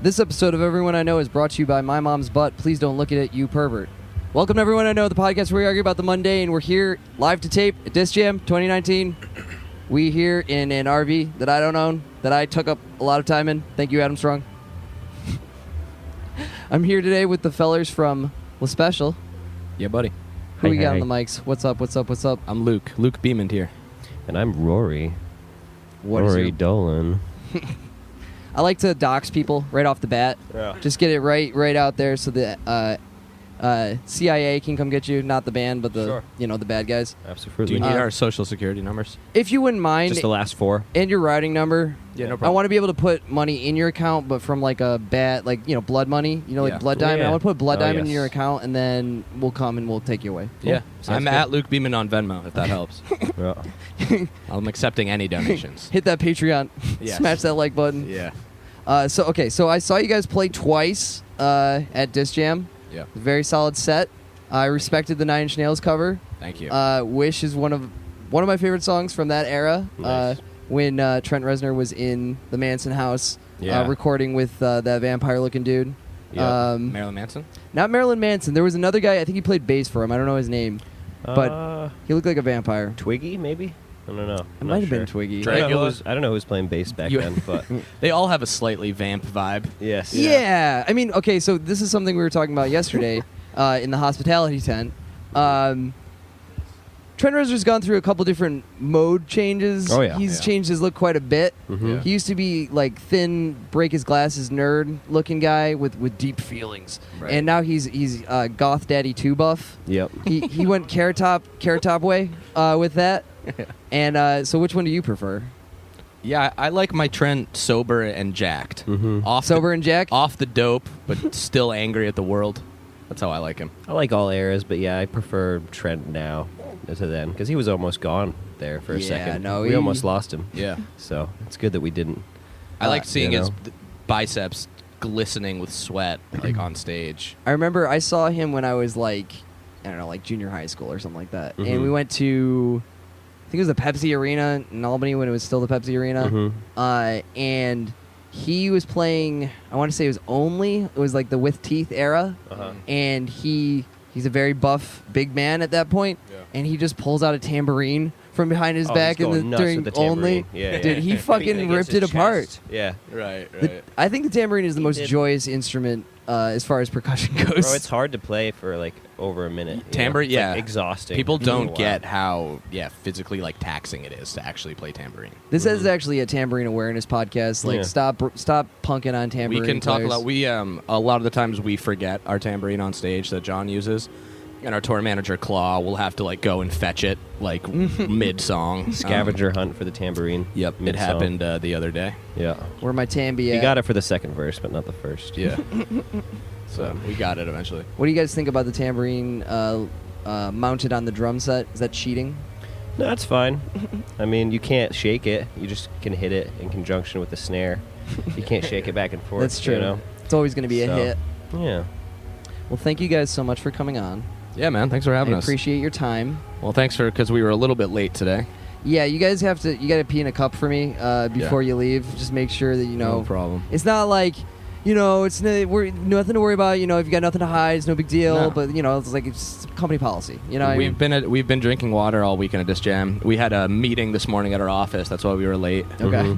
This episode of Everyone I Know is brought to you by My Mom's Butt. Please don't look at it, you pervert. Welcome to Everyone I Know, the podcast where we argue about the mundane. We're here live to tape at Disc Jam 2019. We here in an RV that I don't own, that I took up a lot of time in. Thank you, Adam Strong. I'm here today with the fellers from Lespecial. Yeah, buddy. Who we got on the mics? What's up? I'm Luke. Luke Beamond here. And I'm Rory. Rory Dolan. I like to dox people right off the bat. Yeah. Just get it right out there so the CIA can come get you, not the band, but the the bad guys. Absolutely. Do you need our social security numbers? If you wouldn't mind, Just the last four. and your routing number. Yeah, no I problem. want to be able to put money in your account, but from like a bad, blood money, like blood diamond. Yeah. I want to put blood diamond in yes. your account, and then we'll come and we'll take you away. Yeah. Sounds I'm good. at Luke Beamond on Venmo, if that helps. Yeah. I'm accepting any donations. Hit that Patreon. Yes. Smash that like button. Yeah. So I saw you guys play twice at Disc Jam. Yeah. Very solid set. I respected the Nine Inch Nails cover. Thank you. Wish is one of my favorite songs from that era. Nice. When Trent Reznor was in the Manson house, Yeah. recording with that vampire-looking dude. Yeah. Marilyn Manson? Not Marilyn Manson. There was another guy. I think he played bass for him. I don't know his name, but he looked like a vampire. Twiggy, maybe? I don't know. It might have been Twiggy. Drake. I don't know who was playing bass back then, but They all have a slightly vamp vibe. yes. Yeah. I mean, okay, so this is something we were talking about yesterday in the hospitality tent. Trent Reznor's gone through a couple different mode changes. Oh, yeah. He's Yeah. changed his look quite a bit. Mhm. He used to be like thin, break his glasses nerd looking guy with deep feelings. Right. And now he's goth daddy 2 buff. Yep. He went carrot top way with that. And so which one do you prefer? Yeah, I like my Trent sober and jacked. Mhm. Off Sober and Jack? off the dope, but still angry at the world. That's how I like him. I like all eras, but yeah, I prefer Trent now to then, because he was almost gone there for a Yeah, second. no, we he- almost lost him. Yeah. So it's good that we didn't. I like seeing you his know. biceps glistening with sweat, like on stage. I remember I saw him when I was like junior high school or something like that. And we went to, I think it was the Pepsi Arena in Albany when it was still the Pepsi Arena. Mhm. And he was playing, I want to say it was like the With Teeth era. Uh-huh. And he's a very buff big man at that point. Yeah. And he just pulls out a tambourine from behind his Oh, back he's going nuts during with the Only. tambourine. Yeah, Dude, yeah. he fucking Against ripped his it apart. chest. Yeah. Right, I think the tambourine is the He most did. joyous instrument as far as percussion goes. Bro, it's hard to play for like over a minute. you know? Tambourine, It's, like, yeah. exhausting. People don't Wow. get how physically like taxing it is to actually play tambourine. This is actually a tambourine awareness podcast. Like, Yeah. stop punking on tambourine. We can talk players. a lot of the times we forget our tambourine on stage that John uses, and our tour manager Claw will have to like go and fetch it like mid song. Scavenger hunt for the tambourine. Yep, it mid-song. happened the other day. Yeah. Where my tambi He at? got it for the second verse, but not the first. Yeah, so we got it eventually. What do you guys think about the tambourine mounted on the drum set? Is that cheating? No, that's fine. I mean, you can't shake it. You just can hit it in conjunction with the snare. You can't shake it back and forth. That's true. You know? It's always going to be a So, hit. Yeah. Well, thank you guys so much for coming on. Yeah, man, thanks for having I us. appreciate your time. Well, thanks because we were a little bit late today. Yeah, you guys got to pee in a cup for me before you leave. Just make sure that No problem. It's not like, we're nothing to worry about. If you got nothing to hide, it's no big deal. No. But it's like it's company policy. You know, what I mean? We've been drinking water all weekend at Disc Jam. We had a meeting this morning at our office. That's why we were late. Okay.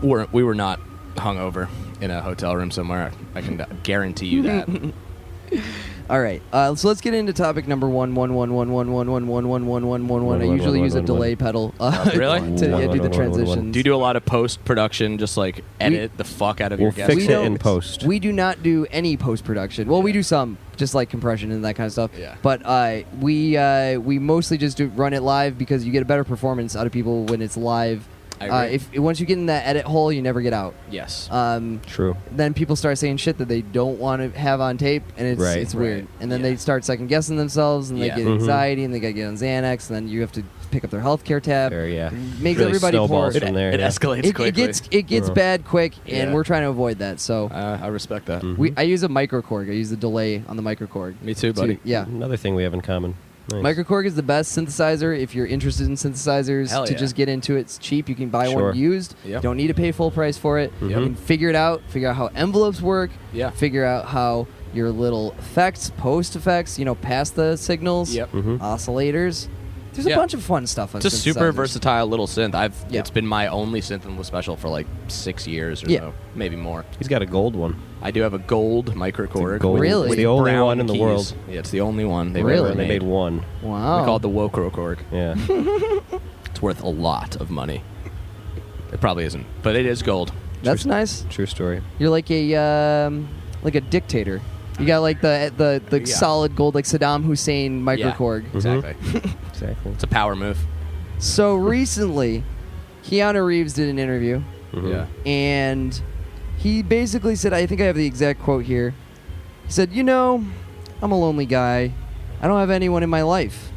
We were not hungover in a hotel room somewhere. I can guarantee you that. All right. So let's get into topic number one. I usually use a delay pedal Really? to do the transitions. Do you do a lot of post-production, just like edit the fuck out of your We'll guests? fix it in post. We do not do any post-production. Well, we do some, just like compression and that kind of stuff. Yeah. But we mostly just run it live because you get a better performance out of people when it's live. I agree. If once you get in that edit hole, you never get out. Yes. True. Then people start saying shit that they don't want to have on tape, and it's Right. it's weird. Right. And then Yeah. they start second guessing themselves, and they Yeah. get anxiety, and they got to get on Xanax, and then you have to pick up their healthcare tab. Sure, yeah. Makes Really everybody poor. snowballs from there. It yeah. escalates It quickly. gets Yeah. bad quick, and Yeah. we're trying to avoid that. So I respect that. Mhm. I use a microcorg. I use the delay on the microcorg. Me too, buddy. Yeah. Another thing we have in common. Nice. Microkorg is the best synthesizer if you're interested in synthesizers. Hell to yeah. just get into it, it's cheap. You can buy Sure. one used. Yep. You don't need to pay full price for it. Mhm. You can figure it out. Figure out how envelopes work. Yeah. Figure out how your little effects, post effects, pass the signals, Yep. Mhm. oscillators. There's a Yeah. bunch of fun stuff on It's a super synthesizers. versatile little synth. Yeah. It's been my only synth in Lespecial for like 6 years or Yeah. so, maybe more. He's got a gold one. I do have a gold Microkorg. Gold. Really? It's the only brown one in the keys. world. Yeah, it's the only one they've Really? ever They made one. Wow. We call it the Wokrokorg. Yeah. It's worth a lot of money. It probably isn't, but it is gold. That's nice. True story. You're like a dictator. You got like the Yeah. solid gold, like Saddam Hussein Microkorg. Yeah, exactly. Exactly. It's a power move. So recently, Keanu Reeves did an interview, Mhm. Yeah. and he basically said, I think I have the exact quote here. He said, I'm a lonely guy. I don't have anyone in my life.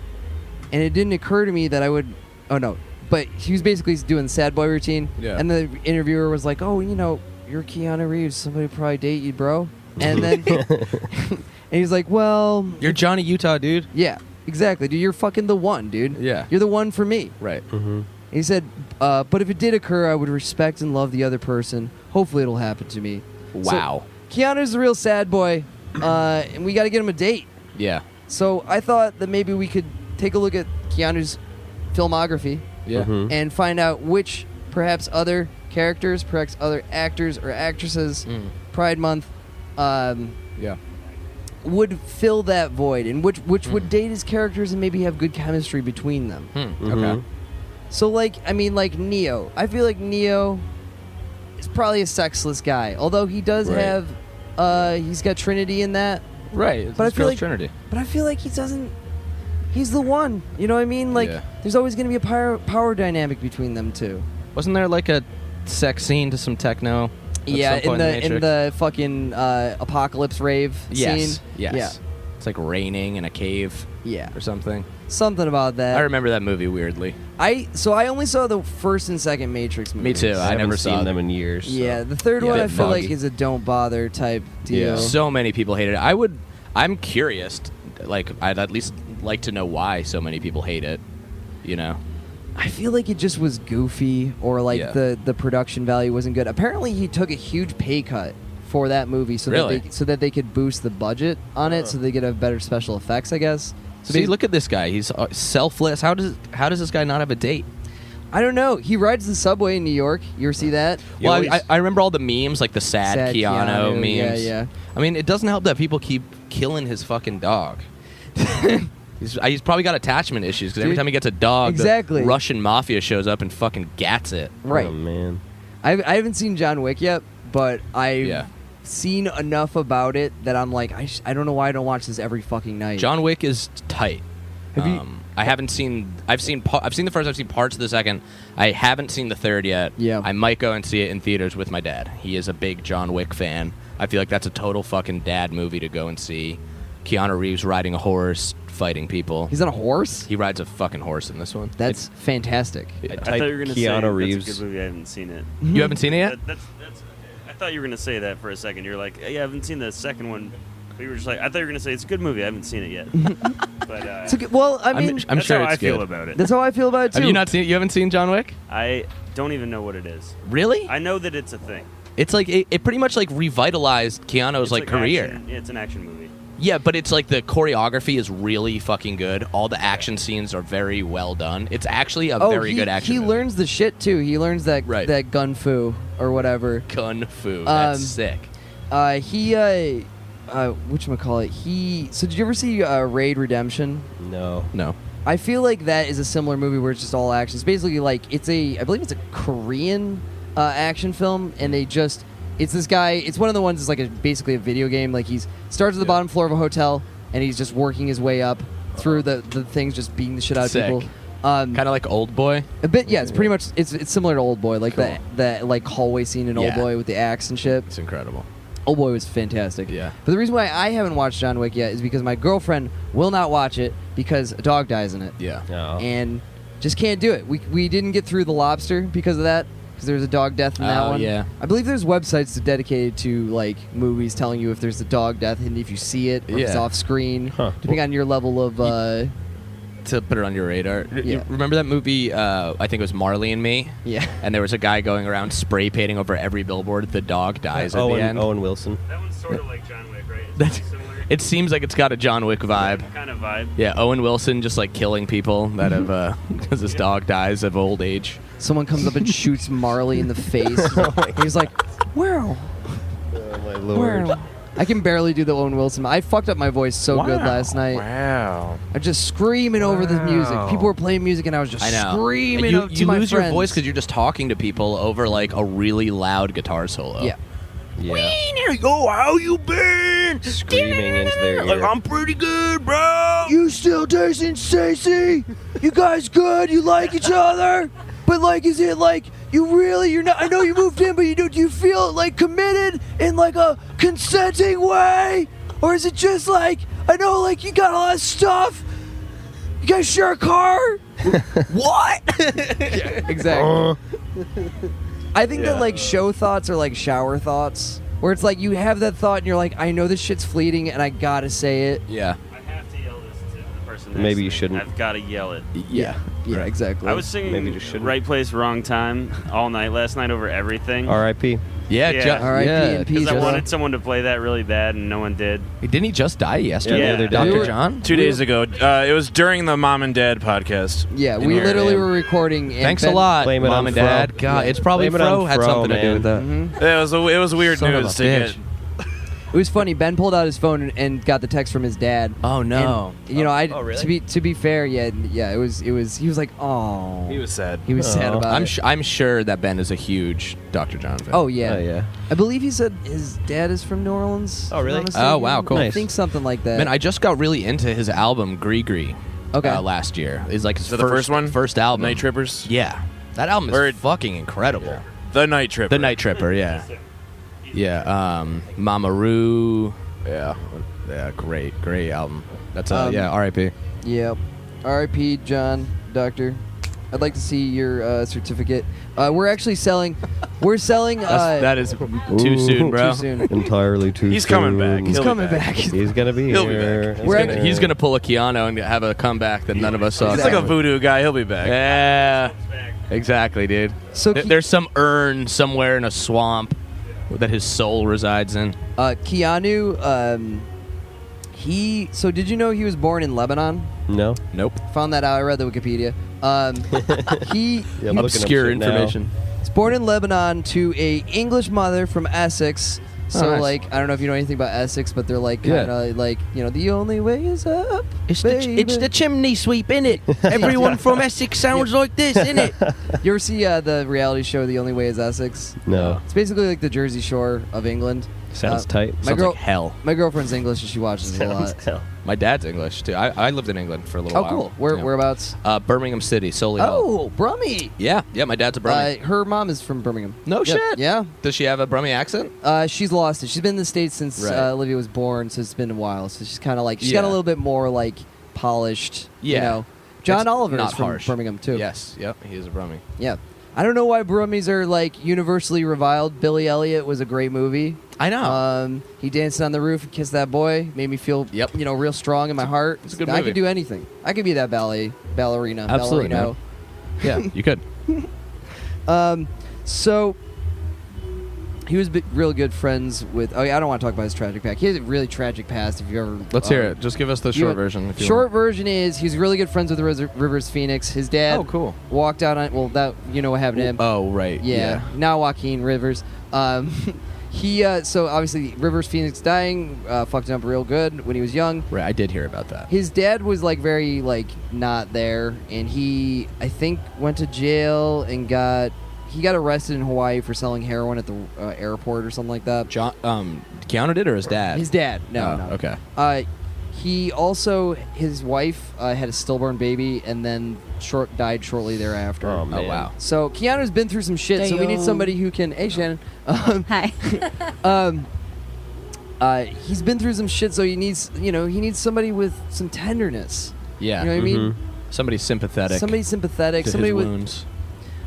And it didn't occur to me that I would... Oh, no. But he was basically doing the sad boy routine. Yeah. And the interviewer was like, oh, you're Keanu Reeves. Somebody would probably date you, bro. And then... and he's like, well... You're Johnny Utah, dude. Yeah, exactly, dude. You're fucking the one, dude. Yeah. You're the one for me. Right. Mhm. He said, but if it did occur, I would respect and love the other person. Hopefully it'll happen to me. Wow. So, Keanu's the real sad boy, and we got to get him a date. Yeah. So I thought that maybe we could take a look at Keanu's filmography Yeah. Mhm. and find out which perhaps other characters, perhaps other actors or actresses, Pride Month, Yeah. would fill that void, and which would date his characters and maybe have good chemistry between them. Mhm. Okay. So, like Neo. I feel like Neo is probably a sexless guy, although he does Right. have, he's got Trinity in that. Right. But I feel like Trinity. But I feel like he doesn't. He's the one. You know what I mean? Like, Yeah. there's always going to be a power dynamic between them two. Wasn't there like a sex scene to some techno? at Yeah, some point in Matrix? the fucking apocalypse rave Yes. scene. Yes. It's like raining in a cave Yeah. or something. Something about that. I remember that movie weirdly. I only saw the first and second Matrix movie. Me too. I I haven't never seen saw them in years. so. Yeah, the third Yeah. one I Bit feel like foggy. is a don't bother type deal. Yeah. So many people hated it. I'm curious. Like, I'd at least like to know why so many people hate it. You know? I feel like it just was goofy, or like Yeah. the production value wasn't good. Apparently, he took a huge pay cut for that movie so Really? that they could boost the budget on it, so they could have better special effects, I guess. So See, they- look at this guy. He's selfless. How does this guy not have a date? I don't know. He rides the subway in New York. You ever see that? You Well, always- I remember all the memes, like the sad Keanu memes. Yeah, yeah. I mean, it doesn't help that people keep killing his fucking dog. He's probably got attachment issues because every Dude, time he gets a dog, exactly. the Russian mafia shows up and fucking gats it. Right. Oh man. I haven't seen John Wick yet, but I've Yeah. seen enough about it that I'm like, I don't know why I don't watch this every fucking night. John Wick is tight. Have you- I haven't seen. I've seen the first. I've seen parts of the second. I haven't seen the third yet. Yeah. I might go and see it in theaters with my dad. He is a big John Wick fan. I feel like that's a total fucking dad movie to go and see. Keanu Reeves riding a horse, fighting people. He's on a horse? He rides a fucking horse in this one. That's fantastic. I I typed thought you were going to say Keanu Reeves. that's a good movie. I haven't seen it. You haven't seen it yet? That's I thought you were going to say that for a second. You're like, yeah, I haven't seen the second one. But you were just like, I thought you were going to say it's a good movie. I haven't seen it yet. But It's okay. Well, I mean, I'm that's sure how it's I feel good. about it. that's how I feel about it too. Have you not seen? You haven't seen John Wick? I don't even know what it is. Really? I know that it's a thing. It's like it pretty much like revitalized Keanu's It's like career. action. Yeah, it's an action movie. Yeah, but it's like the choreography is really fucking good. All the action scenes are very well done. It's actually a very good action He movie. learns the shit too. He learns that Right. that gun fu or whatever. Kung Fu. That's sick. Whatchamacallit? So did you ever see Raid Redemption? No. No. I feel like that is a similar movie where it's just all action. It's basically like I believe it's a Korean action film, and it's this guy. It's one of the ones that's like basically a video game. Like he starts at the bottom floor of a hotel, and he's just working his way up through the things, just beating the shit out of Sick. people. Kind of like Old Boy. A bit, yeah. It's pretty much it's similar to Old Boy, like Cool. that like hallway scene in Old Yeah. Boy with the axe and shit. It's incredible. Old Boy was fantastic. Yeah. But the reason why I haven't watched John Wick yet is because my girlfriend will not watch it because a dog dies in it. Yeah. No. And just can't do it. We didn't get through The Lobster because of that, because there was a dog death in that Oh, one. yeah. I believe there's websites dedicated to like movies telling you if there's a dog death and if you see it or if it's Yeah. off screen, Huh. depending on your level of to put it on your radar. Yeah. You remember that movie? I think it was Marley and Me. Yeah. And there was a guy going around spray painting over every billboard. The dog dies at the end. Owen Wilson. That one's sort of like John Wick, right? That's- Similar. It seems like it's got a John Wick vibe. Kind of vibe. Yeah, Owen Wilson just like killing people that have because his dog dies of old age. Someone comes up and shoots Marley in the face. He's like, wow. Oh my lord. Wow. I can barely do the Owen Wilson. I fucked up my voice so good last night. Wow. I was just screaming over the music. People were playing music, and I was just I know. screaming you up to you my lose friends. your voice because you're just talking to people over like a really loud guitar solo. Yeah. Yeah. Yo, how you been? Screaming into their ear. I'm pretty good, bro. You still dating Stacy? You guys good? You like each other? But like, is it like you're not? I know you moved in, but do you feel like committed in like a consenting way, or is it just like I know like you got a lot of stuff? You guys share a car? What? Yeah, exactly. I think that like show thoughts are like shower thoughts, where it's like you have that thought and you're like, I know this shit's fleeting and I gotta say it. Yeah. I have to yell this to the person next Maybe to you me. shouldn't. I've got to yell it. Yeah. Yeah, exactly. I was singing Maybe you just shouldn't. Right Place, Wrong Time all night last night over everything. R.I.P. Yeah. Yeah. R.I.P. yeah. and peace. Because I Just- wanted someone to play that really bad, and no one did. Didn't he just die yesterday? Yeah, the other day. Dr. We were- John? 2 days ago. It was during the Mom and Dad podcast. Yeah, In we here, literally yeah. were recording. And Thanks Ben- a lot, Blame it Mom on and Fro. Dad. God, Yeah. it's probably Blame it Fro on had Fro, something to do man. with that. Mhm. It was weird Son of news a to get. bitch. It was funny. Ben pulled out his phone and got the text from his dad. Oh no. And, you know, Oh, really? to be fair, yeah. It was. He was like, oh. He was sad. He was sad Oh. about it. I'm sure that Ben is a huge Dr. John fan. Oh yeah. Oh, yeah. I believe he said his dad is from New Orleans. Oh, really? if I'm not Oh, wow, mistaken. cool. I Nice. think something like that. Man, I just got really into his album Gree Okay. last year. It's like his Is that the first one? First album. Night Trippers? Yeah. That album is Or- fucking incredible. The Night Tripper. The Night Tripper, yeah. Yeah, Mama Roo. Yeah. Yeah, great album. That's yeah, R.I.P. Yep. R.I.P. John, Doctor. I'd like to see your certificate. We're actually selling. We're selling. That is too soon, bro. Too soon. Entirely too He's coming soon. back. He's He'll be coming back. He's gonna be He'll be here. back. We're He's gonna pull a Keanu and have a comeback that none of us saw. He's like a Exactly. voodoo guy. He'll be back. Yeah, exactly, dude. So There's some urn somewhere in a swamp that his soul resides in. Keanu. So did you know he was born in Lebanon? No. Nope. Found that out. I read the Wikipedia. He Yeah, I'm looking up Obscure shit now. information. was born in Lebanon to a English mother from Essex. So nice. like I don't know if you know anything about Essex, but they're like Yeah. kind of like the only way is up. It's baby. the chimney sweep, innit? Everyone from Essex sounds like this, innit? You ever see the reality show The Only Way Is Essex? No. It's basically like the Jersey Shore of England. Sounds tight. My Sounds girl, like hell. my girlfriend's English and she watches it a lot. hell. My dad's English too. I lived in England for a little Oh, while. cool. Yeah. Whereabouts? Birmingham City, Solihull. Oh, Brummy. Yeah, my dad's a Brummie. Her mom is from Birmingham. No Yep. shit. Yeah. Does she have a Brummie accent? She's lost it. She's been in the States since Right. Olivia was born, so it's been a while. So she's kind of like, she's got a Yeah. little bit more like polished, you Yeah. know. John It's Oliver is not from harsh. Birmingham, too. Yes. Yep. He is a Brummie. Yeah. I don't know why Brummies are like universally reviled. Billy Elliot was a great movie. I know. He danced on the roof and kissed that boy. Made me feel, Yep. real strong in my heart. it's a good I movie. could do anything. I could be that ballerina. Absolutely, ballerino. yeah, you could. So he was real good friends with. Oh yeah, I don't want to talk about his tragic past. He has a really tragic past. If you ever Let's hear it. Just give us the you short want- version. If you Short want. version is he's really good friends with Rivers Phoenix. His dad Oh, cool. walked out on. Well, that what happened to him. Oh, right. Yeah. Now Joaquin Rivers. He so obviously Rivers Phoenix dying fucked him up real good when he was young. Right. I did hear about that. His dad was like very like not there, and he I think went to jail and got arrested in Hawaii for selling heroin at the airport or something like that. John, Keanu did or his dad? His dad, no, Oh, no. okay. He also his wife had a stillborn baby and then died shortly thereafter. Oh, Oh, man. wow. So Keanu's been through some shit. So we need somebody who can. Hey Shannon. Hi. He's been through some shit, so he needs somebody with some tenderness. Yeah. You know what I mean? Somebody sympathetic. Somebody sympathetic. to Somebody his with wounds.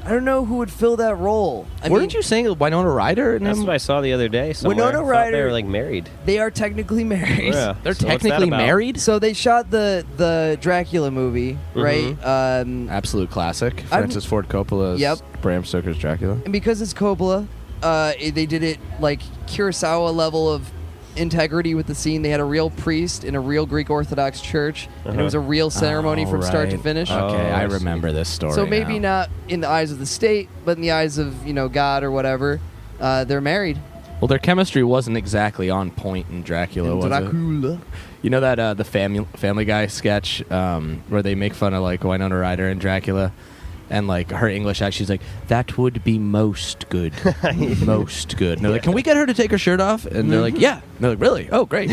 I don't know who would fill that role. Weren't you saying Winona Ryder? That's what I saw the other day. Somewhere. Winona I thought Ryder- they were like married. They are technically married. Yeah. They're So what's that technically about? married? So they shot the Dracula movie, right? Absolute classic. I'm- Francis Ford Coppola's Yep. Bram Stoker's Dracula. And because it's Coppola, they did it like Kurosawa level of integrity with the scene. They had a real priest in a real Greek Orthodox church, and it was a real ceremony from start to right. finish. Okay, Oh, I I see. remember this story. So maybe now. not in the eyes of the state, but in the eyes of God or whatever, they're married. Well, their chemistry wasn't exactly on point in Dracula, was it? Dracula. You know that the Family Guy sketch where they make fun of like Winona Ryder and Dracula, and like her English accent, she's like, "That would be most good, most good." And they're like, "Can we get her to take her shirt off?" And they're like, "Yeah." And they're like, "Really? Oh, great."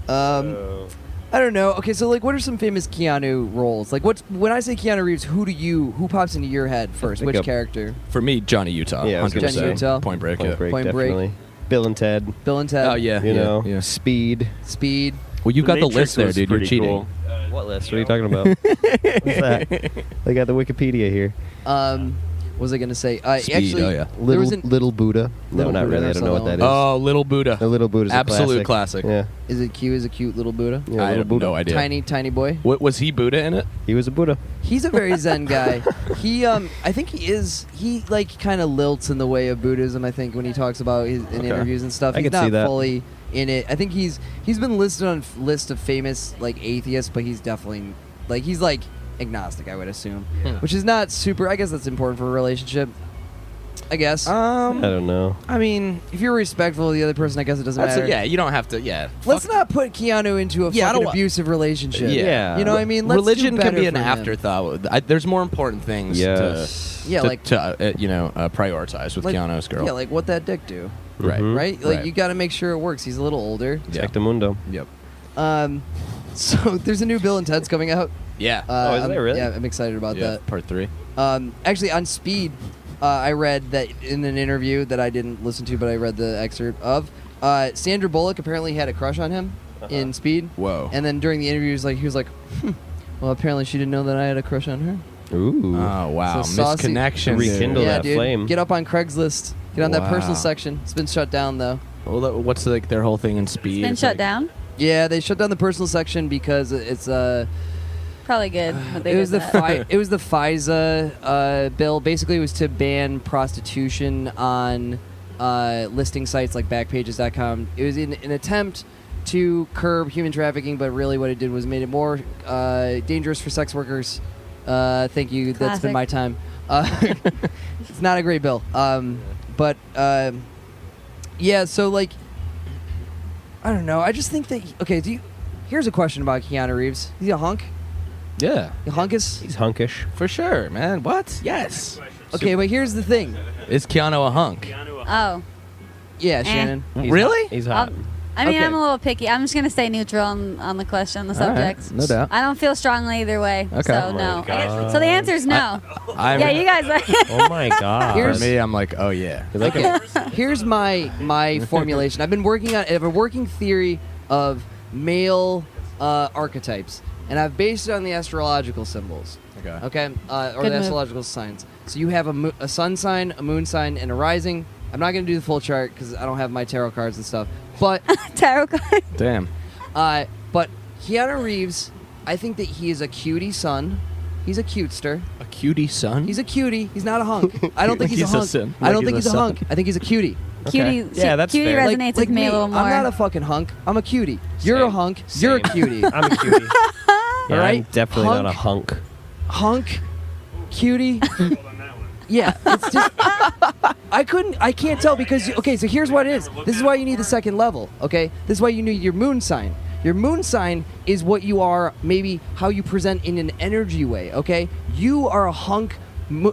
I don't know. Okay, so like, what are some famous Keanu roles? Like, when I say Keanu Reeves, who pops into your head first? think Which of- character? For me, Johnny Utah, Yeah, I was gonna 100%. Johnny Utah. Point Break. Point yeah. Break, Point Break. definitely. Bill and Ted. Bill and Ted. Oh yeah, You yeah, know, yeah. Speed. Speed. Well, you've got the Matrix list there, was dude. You're pretty cheating. cool. What list? What are you talking about? What's that? I got the Wikipedia here. What was I gonna say? Speed, Actually, oh, yeah. there was an. Little Buddha. Little No, not Buddha, really. I that's don't know not what that that is. Oh, Little Buddha. The Little Buddha's a Absolute classic. Yeah. Is it cute? Is a cute little Buddha? Yeah, I Little have Buddha. no idea. Tiny boy. What was he Buddha in it? He was a Buddha. He's a very Zen guy. He, I think he is. He like kind of lilts in the way of Buddhism. I think when he talks about in Okay. interviews and stuff, I he's can see not that. fully in it. I think he's been listed on list of famous like atheists, but he's definitely like he's like agnostic. I would assume, which is not super. I guess that's important for a relationship. I guess I don't know. I mean, if you're respectful of the other person, I guess it doesn't that's matter. yeah. You don't have to. Yeah. Let's fuck- not put Keanu into a Yeah, I fucking don't wa- abusive relationship. Yeah. You know what I mean? Let's do Religion can better be an for him. afterthought. There's more important things Yes. Yeah, to, like prioritize with Keanu's girl. Yeah, like what that dick do, right. Mhm. right? Like Right. you got to make sure it works. He's a little older. Yeah. Sectamundo. Yep. So there's a new Bill and Ted's coming out. Yeah. Oh, is there really? Yeah, I'm excited about yeah. that. Part 3. Actually, on Speed, I read that in an interview that I didn't listen to, but I read the excerpt of. Sandra Bullock apparently had a crush on him in Speed. Whoa. And then during the interview, he was like, well, apparently she didn't know that I had a crush on her. Ooh. Oh wow. So saucy- Misconnection. Rekindle yeah, that dude. flame. Get up on Craigslist. Get on that Wow. personal section. It's been shut down though. Well, what's like their whole thing in Speed? Been It's shut like- down. Yeah, they shut down the personal section because it's Probably good. But they it was did the that. it was the FISA bill. Basically, it was to ban prostitution on listing sites like Backpages.com. It was in an attempt to curb human trafficking, but really what it did was made it more dangerous for sex workers. Thank you. That's been Classic. my time. It's not a great bill, but yeah. So like, I don't know. I just think that okay. Here's a question about Keanu Reeves. Is he a hunk? Yeah. A hunkus? He's hunkish. For sure, man. What? Yes. Okay, but here's the thing. Is Keanu a hunk? Oh, Yeah, Shannon. He's Really? hot. He's hot. I mean, Okay. I'm a little picky. I'm just gonna stay neutral on the question, on the All right, subject. no doubt. I don't feel strongly either way. Okay. So Oh my no. God. So the answer is no. I'm, Yeah, you guys. Oh my god. For Here's- me, I'm like, oh yeah. Okay, here's my formulation. I've been working on I have a working theory of male archetypes, and I've based it on the astrological symbols. Okay. Okay, or Good the move. astrological signs. So you have a sun sign, a moon sign, and a rising. I'm not going to do the full chart because I don't have my tarot cards and stuff. But Tarot card. Damn. but Keanu Reeves, I think that he is a cutie son. He's a cutester. A cutie son. He's a cutie. He's not a hunk. I don't think he's a He's a hunk. son. I don't Like think he's he's a a son. hunk. I think he's a cutie. Cutie. Yeah, that's cutie fair. resonates with me me, a little I'm more. not a fucking hunk. I'm a cutie. You're a Same. hunk. You're a Same. cutie. I'm a cutie. Yeah, Alright? I'm definitely not a hunk. Hunk, cutie. Yeah, it's just I can't tell because okay. So here's what it is. This is why you need the second level. Okay, this is why you need your moon sign. Your moon sign is what you are, maybe how you present in an energy way. Okay, you are a hunk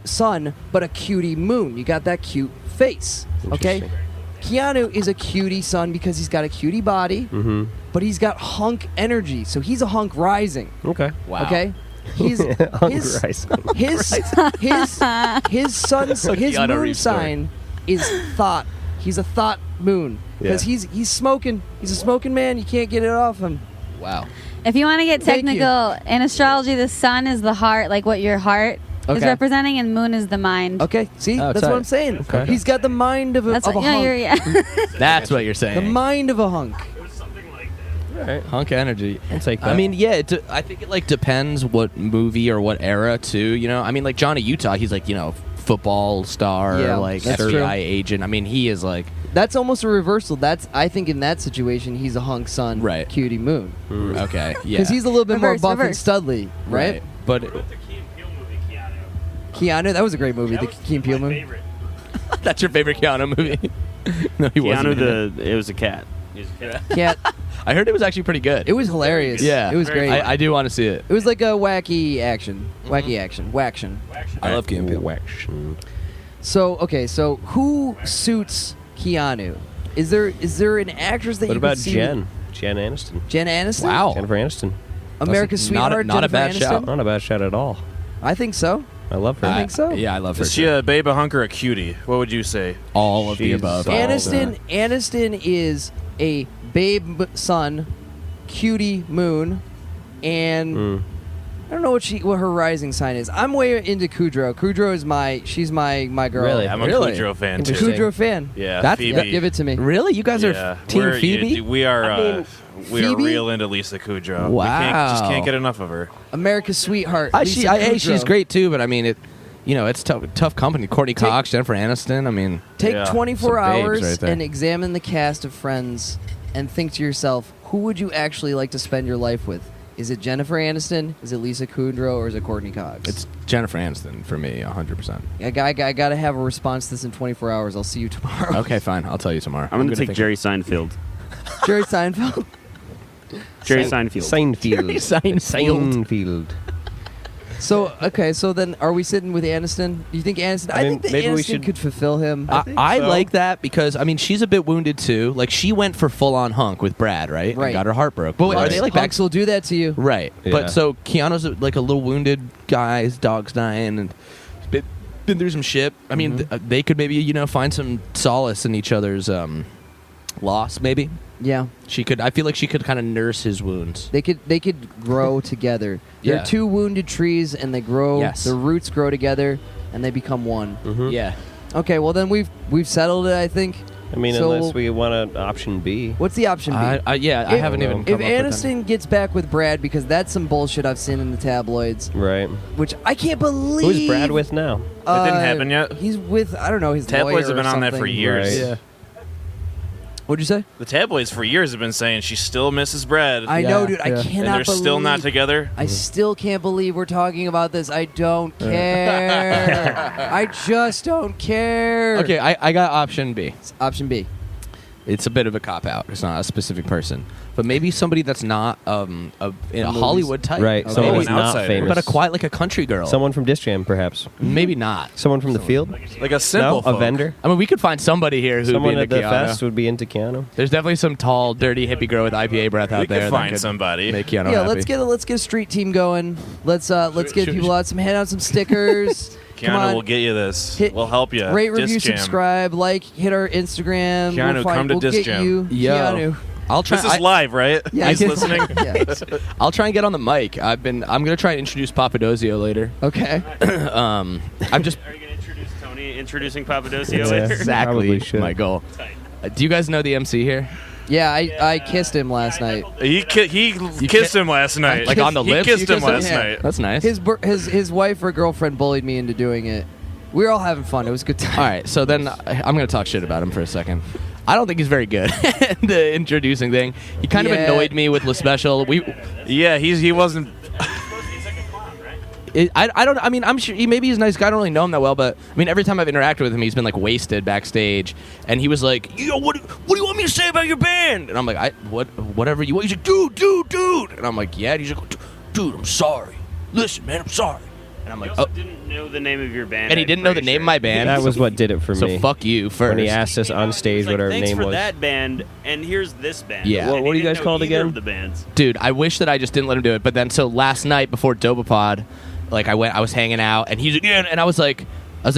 sun, but a cutie moon. You got that cute face. Okay, Interesting. Keanu is a cutie sun because he's got a cutie body, Mm-hmm. but he's got hunk energy. So he's a hunk rising. Okay. Wow. Okay, he's Hunk his rising. his sun's Like his Keanu moon Reeves story. sign is thought. He's a thought moon because Yeah. he's smoking. He's a smoking man. You can't get it off him. Wow. If you want to get Thank you. technical, in astrology, the sun is the heart, like what your heart is Okay. representing, and moon is the mind. Okay, see, Oh, that's tight. what I'm saying. Okay. He's got the mind of a, That's of a what, yeah, hunk. yeah. That's what you're saying. The mind of a hunk. It was something like that. All right. Hunk energy. I'll take that. I mean, yeah, I think it like depends what movie or what era too. You know, I mean, like Johnny Utah, he's like football star, Yeah, like that's FBI true. agent. I mean, he is like That's almost a reversal. I think in that situation, he's a hunk son, Right. cutie moon. okay, yeah, Because he's a little bit more Reverse, buff reverse. and studly, right? But What about the Key and Peele movie, Keanu? Keanu, that was a great movie, That the was Key and Peele my movie. favorite. that's your favorite Keanu movie? No, he wasn't. Keanu, it was a cat. He was a cat. Cat. I heard it was actually pretty good. It was hilarious. Yeah, It was Very great. fun. I do want to see it. It was like a wacky action. Wacky action. Waction. I love Key and Peele. Waction. So, okay, so who suits Keanu? Is there an actress that What you about could see? Jen? Jen Aniston. Jen Aniston? Wow. Jennifer Aniston. America's not a- sweetheart, not a Jennifer bad shout. Aniston? Not a bad shot at all. I think so. I love her. I think so. Yeah, I love her. Is she a babe, a hunk, or a cutie? What would you say? all of the She's above? all Aniston is a babe sun, cutie moon, and I don't know what her rising sign is. I'm way into Kudrow. Kudrow is she's my girl. Really? I'm a Really? Kudrow fan too. Interesting. Kudrow fan. Yeah, That's- Phoebe. Yeah, give it to me. Really? You guys Yeah. are Team We're- Phoebe? We are. I mean, we are Phoebe? real into Lisa Kudrow. Wow. Just can't get enough of her. America's sweetheart. Lisa She's Kudrow. great too, but I mean, it's tough company. Courtney Cox, Jennifer Aniston. I mean, Take Yeah. 24 Some babes hours right there. and examine the cast of Friends and think to yourself, who would you actually like to spend your life with? Is it Jennifer Aniston? Is it Lisa Kudrow? Or is it Courtney Cox? it's Jennifer Aniston for me, 100%. I got to have a response to this in 24 hours. I'll see you tomorrow. Okay, fine. I'll tell you tomorrow. I'm going to take think- Jerry Seinfeld. Jerry Seinfeld. Jerry Seinfeld. Seinfeld. Seinfeld. Seinfeld. So, okay, so then are we sitting with Aniston? Do you think Aniston? I mean, think that maybe we Aniston should- could fulfill him. I so. like that because I mean she's a bit wounded too. Like she went for full on hunk with Brad, right? Right. And got her heart broke. But wait, are Right. they like back? Hunks will do that to you. Right. Yeah. But so Keanu's like a little wounded guy. His dog's dying and been through some shit. I mean, they could maybe find some solace in each other's loss. Maybe Yeah. she could. I feel like she could kind of nurse his wounds. They could grow together. They're Yeah. two wounded trees and they grow, Yes. the roots grow together and they become one. Yeah. Okay, well then we've settled it, I think. I mean, So- unless we want an option B. What's the option B? I If- haven't even. If come up with Aniston gets back with Brad, because that's some bullshit I've seen in the tabloids, Right. which I can't believe. Who's Brad with now? It didn't happen yet? He's with, I don't know, his Tabloids lawyer have been or on that for something. years. Right. Yeah. What'd you say? The tabloids for years have been saying she still misses Brad. I Yeah, know, dude. I yeah. cannot and they're believe. still not together. I still can't believe we're talking about this. I don't care. I just don't care. Okay, I got option B. Option B. It's a bit of a cop out. It's not a specific person, but maybe somebody that's not a Hollywood type, Right. Okay. Someone Maybe who's an not outsider. famous. but a quiet like a country girl. Someone from Disc Jam, perhaps. Maybe not. Someone from the field. Like a simple No, a folk. vendor. I mean, we could find somebody here who'd Someone be at into the Keanu. fest would be into Keanu. There's definitely some tall, dirty hippie girl with IPA breath out We there. could that find somebody. Make Keanu Yeah, happy. let's get a street team going. Let's get people out hand out some stickers. Come on. Keanu will get you this. Hit- We'll help you. Rate, review, Disc Jam. subscribe, hit our Instagram. Keanu, come to we'll Disc get Jam. you Yo. Keanu. I'll try. This is live, right? Yeah, He's listening. Yeah. I'll try and get on the mic. I'm gonna try and introduce Papadozio later. Okay. I'm just Are you going to introduce Tony introducing Papadosio Yeah. later? exactly Probably should. my goal. Tight. Do you guys know the MC here? Yeah, I kissed him last night. He kissed him last night. Like on the he lips? kissed You him kissed him? last Yeah. night. That's nice. His wife or girlfriend bullied me into doing it. We were all having fun. It was a good time. All right, so then I'm going to talk shit about him for a second. I don't think he's very good at the introducing thing. He kind of Yeah. annoyed me with Lespecial. Yeah, he wasn't. I don't. I mean, I'm sure maybe he's a nice guy. I don't really know him that well, but I mean, every time I've interacted with him, he's been like wasted backstage, and he was like, "Yo, what do you want me to say about your band?" And I'm like, whatever you want." He's like, dude," and I'm like, "Yeah." And he's like, "Dude, I'm sorry. Listen, man, I'm sorry." And I'm He like, also "Oh," didn't know the name of your band. and he I'm didn't know the pretty name of sure. my band. That was what did it for so me. fuck you first. When he asked us on stage what our Thanks name for was. that band, and here's this band. Yeah. And What he are you didn't guys know called either again? Of the bands. Dude, I wish that I just didn't let him do it. But then, so last night before Dobapod, like I was hanging out, and he's like, yeah, and I was like,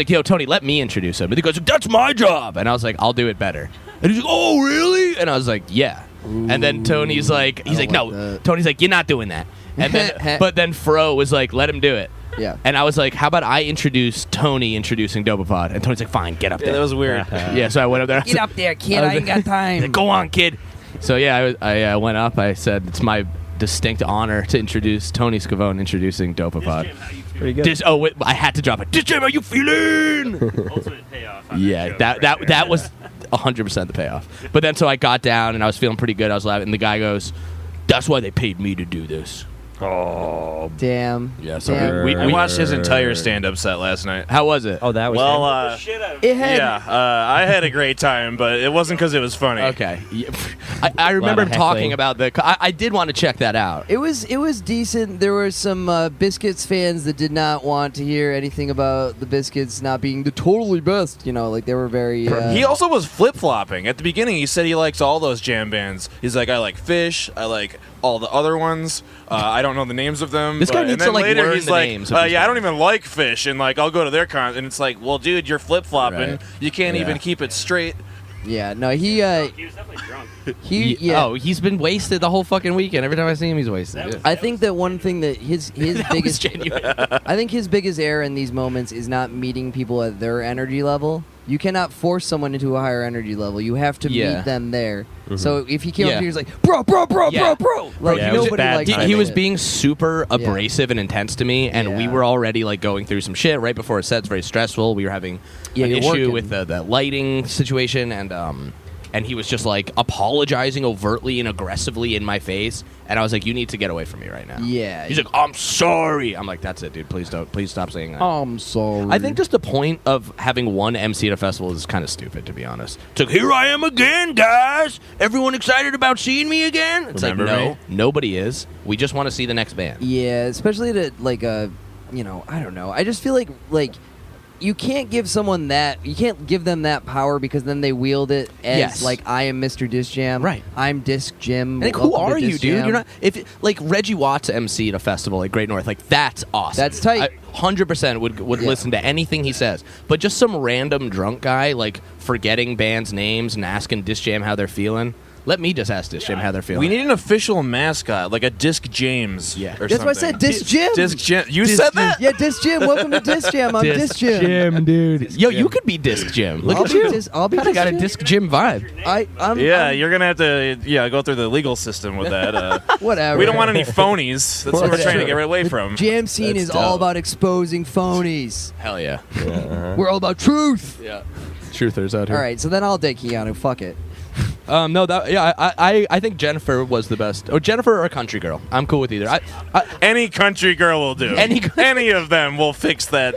yo, Tony, let me introduce him. And he goes, that's my job. And I was like, I'll do it better. And he's like, oh, really? And I was like, yeah. And then Tony's like, he's like, no. that. Tony's like, you're not doing that. And then, but then Fro was like, let him do it. Yeah. And I was like, how about I introduce Tony introducing Dopapod? And Tony's like, fine, get up there. Yeah, that was weird. Yeah, so I went up there. Get up there, kid. I ain't got He's time. like, go on, kid. So yeah, I went up. I said, it's my distinct honor to introduce Tony Scavone introducing Dopapod. Pretty good. Wait, I had to drop it. Jim, how you feeling? Ultimate payoff. on Yeah, joke that right there. that was 100% the payoff. But then so I got down and I was feeling pretty good. I was laughing, and the guy goes, "That's why they paid me to do this." Oh, Damn. Yeah, so Damn. we I watched his entire stand-up set last night. How was it? oh, that was Well, The shit out of It had. yeah, I had a great time, but it wasn't because it was funny. Okay. Yeah. I remember him of talking heckling. about I did want to check that out. It was decent. There were some Biscuits fans that did not want to hear anything about the Biscuits not being the totally best. You know, like they were very. He also was flip-flopping. At the beginning, he said he likes all those jam bands. He's like, I like Fish. I like all the other ones. I don't know the names of them. This guy and needs then to, like, later learn he's the like, names of these yeah, I don't bands. even like Fish, and like I'll go to their con. And it's like, well, dude, you're flip-flopping. Right. You can't Yeah. even keep it straight. Yeah. No. He was definitely drunk. Yeah. Oh, he's been wasted the whole fucking weekend. Every time I see him, he's wasted. Yeah. I think that one thing that his That was biggest genuine. I think his biggest error in these moments is not meeting people at their energy level. You cannot force someone into a higher energy level. You have to Yeah. meet them there. So if he came Yeah. up here, he's like, bro, Yeah. like Yeah, it was nobody bad likes timing. He was it. being super abrasive and intense to me, and we Yeah. were already like going through some shit right before a set. It's very stressful. We were having Yeah, an you're issue working. with the lighting situation, and he was just like apologizing overtly and aggressively in my face, and I was like, "You need to get away from me right now." Yeah. He's like, "I'm sorry." I'm like, "That's it, dude. Please stop saying that." I'm sorry. I think just the point of having one MC at a festival is kind of stupid, to be honest. It's like, here I am again, guys. Everyone excited about seeing me again? It's Remember like, no, me? nobody is. We just want to see the next band. Yeah, especially to like I don't know. I just feel like you can't give someone that. You can't give them that power because then they wield it as Yes. like I am Mr. Disc Jam. Right. I'm Disc Jim. Like, who welcome to are you, Disc dude? Jam. You're not. If like Reggie Watts MC at a festival like Great North, like that's awesome. That's tight. 100% would Yeah. listen to anything he says. But just some random drunk guy like forgetting bands' names and asking Disc Jam how they're feeling. Let me just ask Disc Jam how they're feeling. We need an official mascot, like a Disc James. Yeah. or That's why I something. said Disc Jim. Disc Jim. You Disc said Jim. that? Yeah, Disc Jim. Welcome to Disc Jam. I'm Disc Jim. dude. Yo, you could be Disc Jim. Look I'll at be you. I'll be Kind of Disc got a Jim. Disc Jim vibe. I'm Yeah, you're gonna have to go through the legal system with that. whatever. We don't want any phonies. That's what we're That's trying to true. get away from. Jam scene That's is all dope. about exposing phonies. Hell yeah. We're all about truth. Yeah. Truthers out here. All right, so then I'll take Keanu. Fuck it. No, I think Jennifer was the best. Or Jennifer or a country girl. I'm cool with either. Any country girl will do. Any of them will fix that.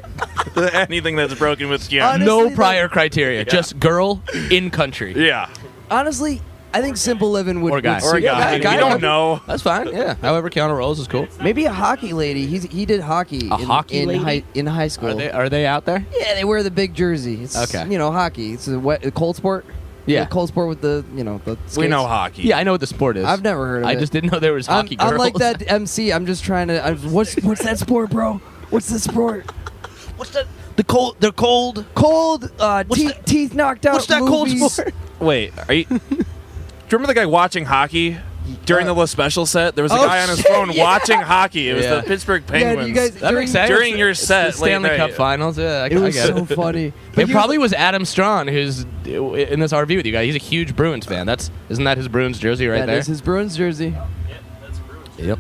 Anything that's broken with Keanu. Honestly, no though- prior criteria. Just girl in country. Yeah. Honestly, I think Simple Living would Or a guy. would Or a suit- guy. Yeah, guy. We don't know. That's fine. Yeah. However Keanu rolls is cool. Maybe a hockey lady. He did hockey. Hockey in lady? high school. Are they out there? Yeah, they wear the big jersey. It's, Okay. hockey. It's a cold sport. Yeah. Cold sport with the the. Skates. We know hockey. Yeah, I know what the sport is. I've never heard of I it. just didn't know there was hockey girls. I'm like that MC. I'm just trying to. What's that sport, bro? What's the sport? What's that? The cold. They're cold. Cold. What's that- Teeth knocked out. What's that cold movies. sport? Wait, are you? Do you remember the guy watching hockey during the Lespecial set? There was a Oh, guy on his shit, phone yeah. watching hockey. It was Yeah. the Pittsburgh Yeah, Penguins. you guys. That makes sense. During your It's set, the Stanley late Cup night. Finals. Yeah, I It was get so it. funny. It probably was Adam Strawn, who's in this RV with you guys. He's a huge Bruins fan. Isn't that his Bruins jersey right That there? is his Bruins jersey. Yep.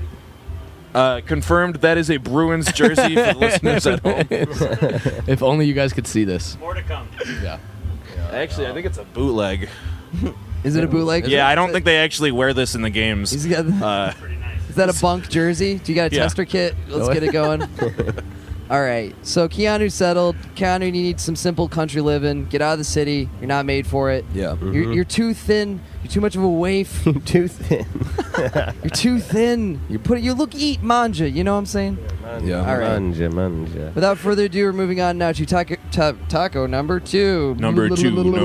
Confirmed that is a Bruins jersey for the listeners at home. If only you guys could see this. More to come. Yeah. Actually, I think it's a bootleg. Is it a bootleg? Yeah, I don't think they actually wear this in the games. He's got. Pretty nice. Is that a bunk jersey? Do you got a Yeah. tester kit? Let's get it going. All right. So Keanu settled. Keanu, you need some simple country living. Get out of the city. You're not made for it. Yeah. You're too thin. You're too much of a waif. Too thin. You're too thin. You look manja. You know what I'm saying? Yeah. All right. Manja. Without further ado, we're moving on now to taco number 2. Number two. Number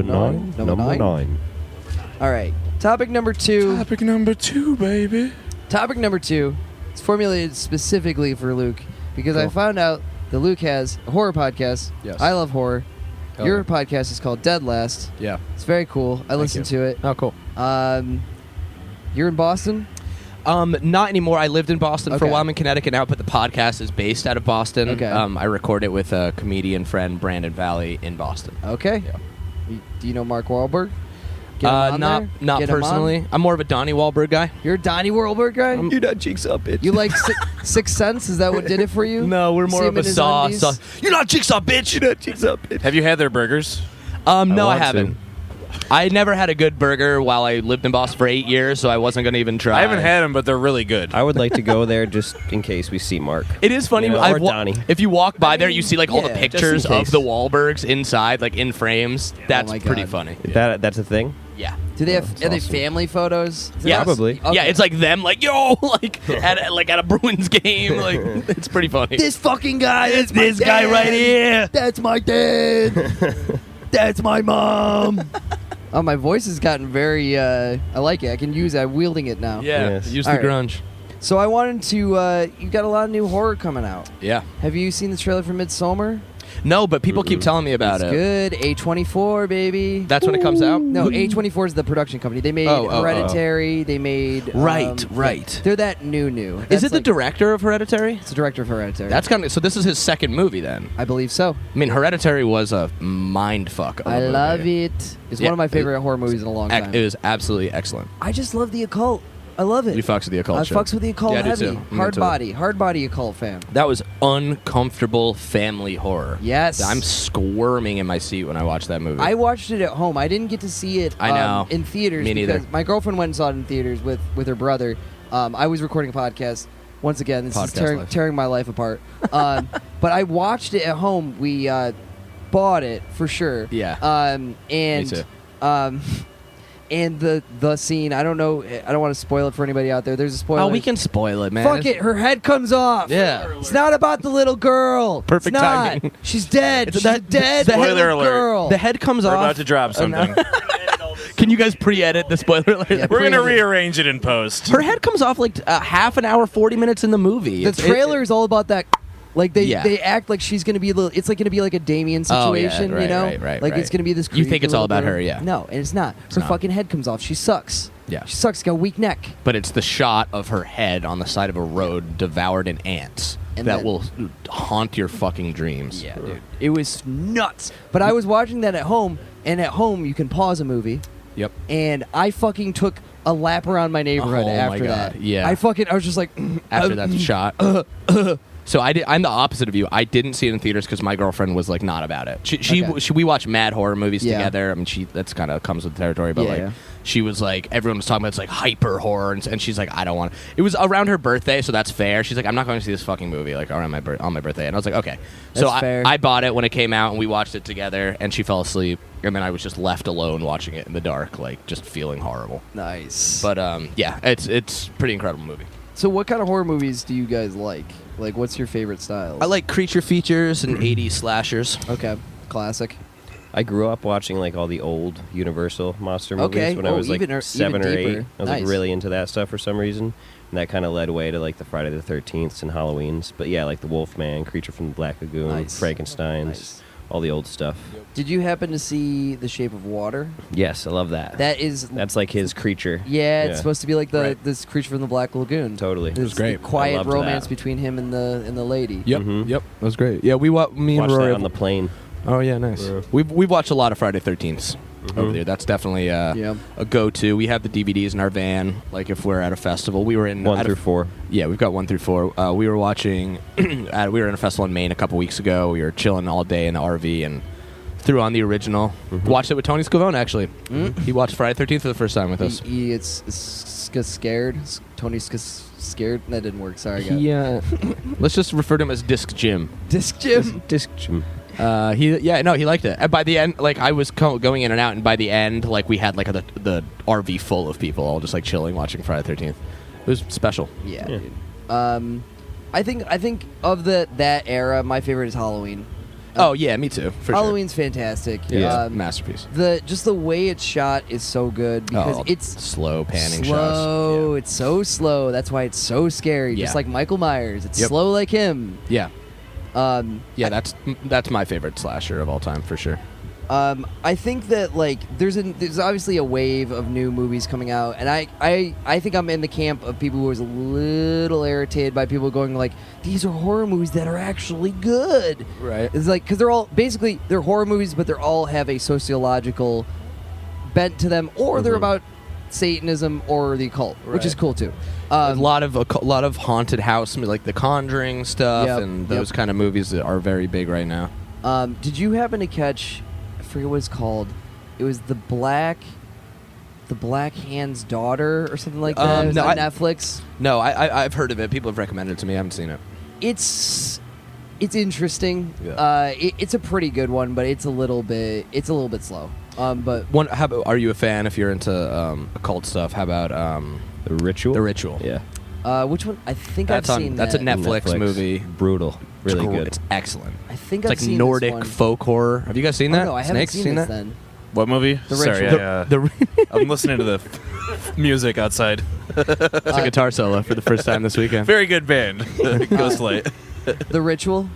9. All right. Topic number 2. Topic number 2, baby. Topic number 2 is formulated specifically for Luke because I found out that Luke has a horror podcast. Yes. I love horror. Oh, Your yeah. podcast is called Dead Last. Yeah. It's very cool. I listened to it. Oh, cool. You're in Boston? Not anymore. I lived in Boston for a Okay. while. I'm in Connecticut now, but the podcast is based out of Boston. Okay. I record it with a comedian friend, Brandon Valley, in Boston. Okay. Yeah. Do you know Mark Wahlberg? Get him on Not there? not Get him on? personally. I'm more of a Donnie Wahlberg guy. You're a Donnie Wahlberg guy? You're not Jigsaw, bitch. You like Sixth Sense? Is that what did it for you? No, we're more See of him a in his saw. undies? You're not Jigsaw, bitch. You're not Jigsaw, bitch. Have you had their burgers? No, I want haven't. to. I never had a good burger while I lived in Boston for 8 years, so I wasn't going to even try. I haven't had them, but they're really good. I would like to go there just in case we see Mark. It is funny. You know, I've or Donnie. If you walk by there, you see like all the yeah, just in pictures of case. the Wahlbergs inside, like in frames. That's my pretty God. funny. That's a thing? Yeah. Do they have that's are they awesome. family photos? Yeah. Probably. Okay. Yeah, it's like them, like yo, like at a Bruins game, like it's pretty funny. This fucking guy is This guy right here. That's my dad. That's my mom. Oh, my voice has gotten very. I like it. I can use it. I'm wielding it now. Yeah, Yes. use the All right. grunge. So I wanted to. You got a lot of new horror coming out. Yeah. Have you seen the trailer for Midsommar? No, but people keep telling me about It's it. good. A24, baby. That's when it comes out. No, A24 is the production company. They made Oh. Hereditary. They made. Right. They're that new. Is That's it the like- director of Hereditary? It's the director of Hereditary. That's kind of so. This is his second movie, then. I believe so. I mean, Hereditary was a mind fuck. Of a I movie. love it. It's Yeah, one of my favorite it- horror movies in a long time. It was absolutely excellent. I just love the occult. I love it. You fucks with the occult I shit. fucks with the occult Yeah, I do heavy. too. I'm Hard into it. body occult fan. That was uncomfortable family horror. Yes. I'm squirming in my seat when I watched that movie. I watched it at home. I didn't get to see it I know. in theaters Me neither. because my girlfriend went and saw it in theaters with her brother. I was recording a podcast. Once again, this is Podcast life. tearing my life apart. But I watched it at home. We bought it for sure. Yeah. And Me too. and the scene. I don't know. I don't want to spoil it for anybody out there. There's a spoiler. Oh, we can spoil it, man. Fuck it. Her head comes off. Yeah. It's not about the little girl. Perfect It's not. timing. She's dead. It's She's that- a dead the little Spoiler alert. girl. The head comes We're off. about to drop something. Can you guys pre-edit the spoiler alert? Yeah, We're gonna Pre-edit. rearrange it in post. Her head comes off like half an hour, 40 minutes in the movie. The It's- trailer is all about that. Like they Yeah. act like she's gonna be a little. It's like gonna be like a Damien Oh, yeah, situation, you right, know? right, like right. it's gonna be this. You think creepy it's all little about girl. her, yeah. No, and it's not. Her not. fucking head comes off. She sucks. Yeah. She sucks. Got a weak neck. But it's the shot of her head on the side of a road devoured in ants And that then- will haunt your fucking dreams. Yeah, dude. It was nuts. But I was watching that at home, and at home you can pause a movie, Yep. and I fucking took a lap around my neighborhood Oh, my after God. that. Yeah. I was just like After that shot. So I'm the opposite of you. I didn't see it in theaters because my girlfriend was like not about it. We watch mad horror movies Yeah. together. I mean, that's kind of comes with the territory. But Yeah, like, yeah. she was like, everyone was talking about it's like hyper horror, and she's like, I don't want. It was around her birthday, so that's fair. She's like, I'm not going to see this fucking movie like around on my birthday, and I was like, okay. So That's fair. I bought it when it came out, and we watched it together, and she fell asleep, and then I was just left alone watching it in the dark, like just feeling horrible. nice. But yeah, it's a pretty incredible movie. So what kind of horror movies do you guys like? Like, what's your favorite style? I like creature features and 80s slashers. Okay, classic. I grew up watching like all the old Universal monster movies Okay. when I Oh, was like even 7 or 8. deeper. I was Nice. like really into that stuff for some reason, and that kind of led way to like the Friday the 13th and Halloween's. But yeah, like the Wolfman, Creature from the Black Lagoon, Nice. Frankenstein's, Nice. all the old stuff. Did you happen to see The Shape of Water? Yes, I love that. That's like his creature. yeah, it's supposed to be like Right. this creature from the Black Lagoon. Totally. This great. quiet I loved romance that. between him and the lady. Yep, Mhm. yep, that was great. Yeah, me and Watched Rory. that on the plane. Oh yeah, nice. Yeah. We've watched a lot of Friday 13th over Mhm. there. That's definitely Yeah. a go-to. We have the DVDs in our van. Like if we're at a festival, we were in 1 at a- through 4. Yeah, we've got 1 through 4. We were watching. We were in a festival in Maine a couple weeks ago. We were chilling all day in the RV and threw on the original. Mhm. Watched it with Tony Scavone actually. Mm. He watched Friday 13th for the first time with us. He scared. Tony's scared. That didn't work. Sorry, guys. He, let's just refer to him as Disc Jim. Disc Jim. Disc Jim. He liked it. And by the end, like I was going in and out, and by the end, like we had like the RV full of people, all just like chilling, watching Friday 13th. It was special. Yeah, Yeah. dude. I think of that era, my favorite is Halloween. Oh yeah, me too. For Halloween's fantastic. sure. Yeah, Um, masterpiece. just the way it's shot is so good because it's slow panning slow. shots. It's so slow. That's why it's so scary. Yeah. Just like Michael Myers. It's Yep. slow like him. Yeah, that's my favorite slasher of all time for sure. I think that like there's obviously a wave of new movies coming out, and I think I'm in the camp of people who was a little irritated by people going like, these are horror movies that are actually good. Right. It's like because they're all basically they're horror movies, but they all have a sociological bent to them, or they're about Satanism or the occult, which is cool too. A lot of haunted house, like The Conjuring stuff, Yep, and those kind of movies that are very big right now. Did you happen to catch? I forget what it's called. It was the Black Hand's Daughter or something like that. It was no, on Netflix. No, I've heard of it. People have recommended it to me. I haven't seen it. It's interesting. Yeah. It's a pretty good one, but it's a little bit slow. But How about, are you a fan if you're into occult stuff? How about The Ritual. The Ritual? Yeah. which one? I think That's I've on. seen That's a that. Netflix movie. Brutal. Really good. It's excellent. I think It's I've like seen Nordic this one. folk horror. Have you guys seen that? Oh, no, I haven't Snakes, seen this that? then. What movie? The Sorry, Ritual. I'm listening to the music outside. It's a guitar solo for the first time this weekend. Very good band. Ghostlight. The Ritual.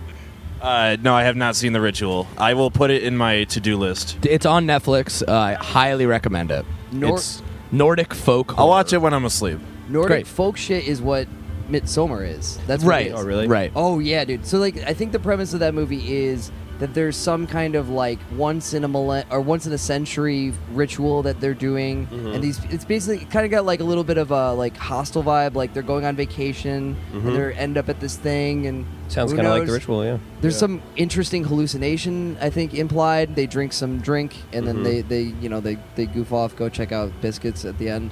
No, I have not seen The Ritual. I will put it in my to-do list. It's on Netflix. I highly recommend it. It's Nordic folk horror. I'll watch it when I'm asleep. Nordic Great. folk shit is what Midsommar is. That's what Right. it is. Oh, really? Right. Oh yeah, dude. So like, I think the premise of that movie is that there's some kind of like once in a century ritual that they're doing, and it's basically kind of got like a little bit of a like hostile vibe. Like they're going on vacation and they end up at this thing, and Sounds who kind of like The knows? Ritual, yeah. There's some interesting hallucination, I think, implied. They drink some drink, and then they goof off, go check out Biscuits at the end.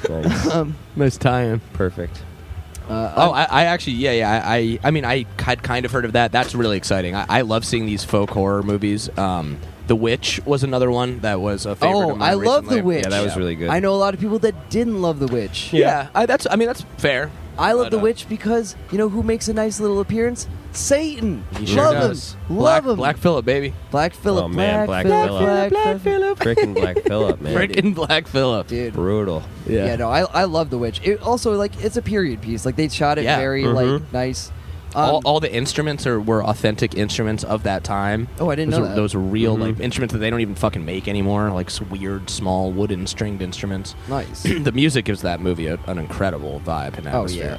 Nice. Nice tie-in. Perfect. I actually, I mean, I had kind of heard of that. That's really exciting. I love seeing these folk horror movies. The Witch was another one that was a favorite of mine I love recently. The Witch. Yeah, that was really good. I know a lot of people that didn't love The Witch. Yeah, that's fair. I love But, The Witch because you know who makes a nice little appearance? Satan. He sure love does. him. Love him. Black Phillip, baby. Black Phillip. Oh, man, Black Black Phillip. Phillip. Black Phillip. Freaking Black Phillip, man. Freaking Black Phillip. Dude. Brutal. Yeah, no, I love The Witch. It also like it's a period piece. Like they shot it Yeah. very like nice. All the instruments were authentic instruments of that time. Oh, I didn't those know were, that. Those were real like instruments that they don't even fucking make anymore. Like weird, small wooden stringed instruments. Nice. The music gives that movie an incredible vibe and Oh atmosphere.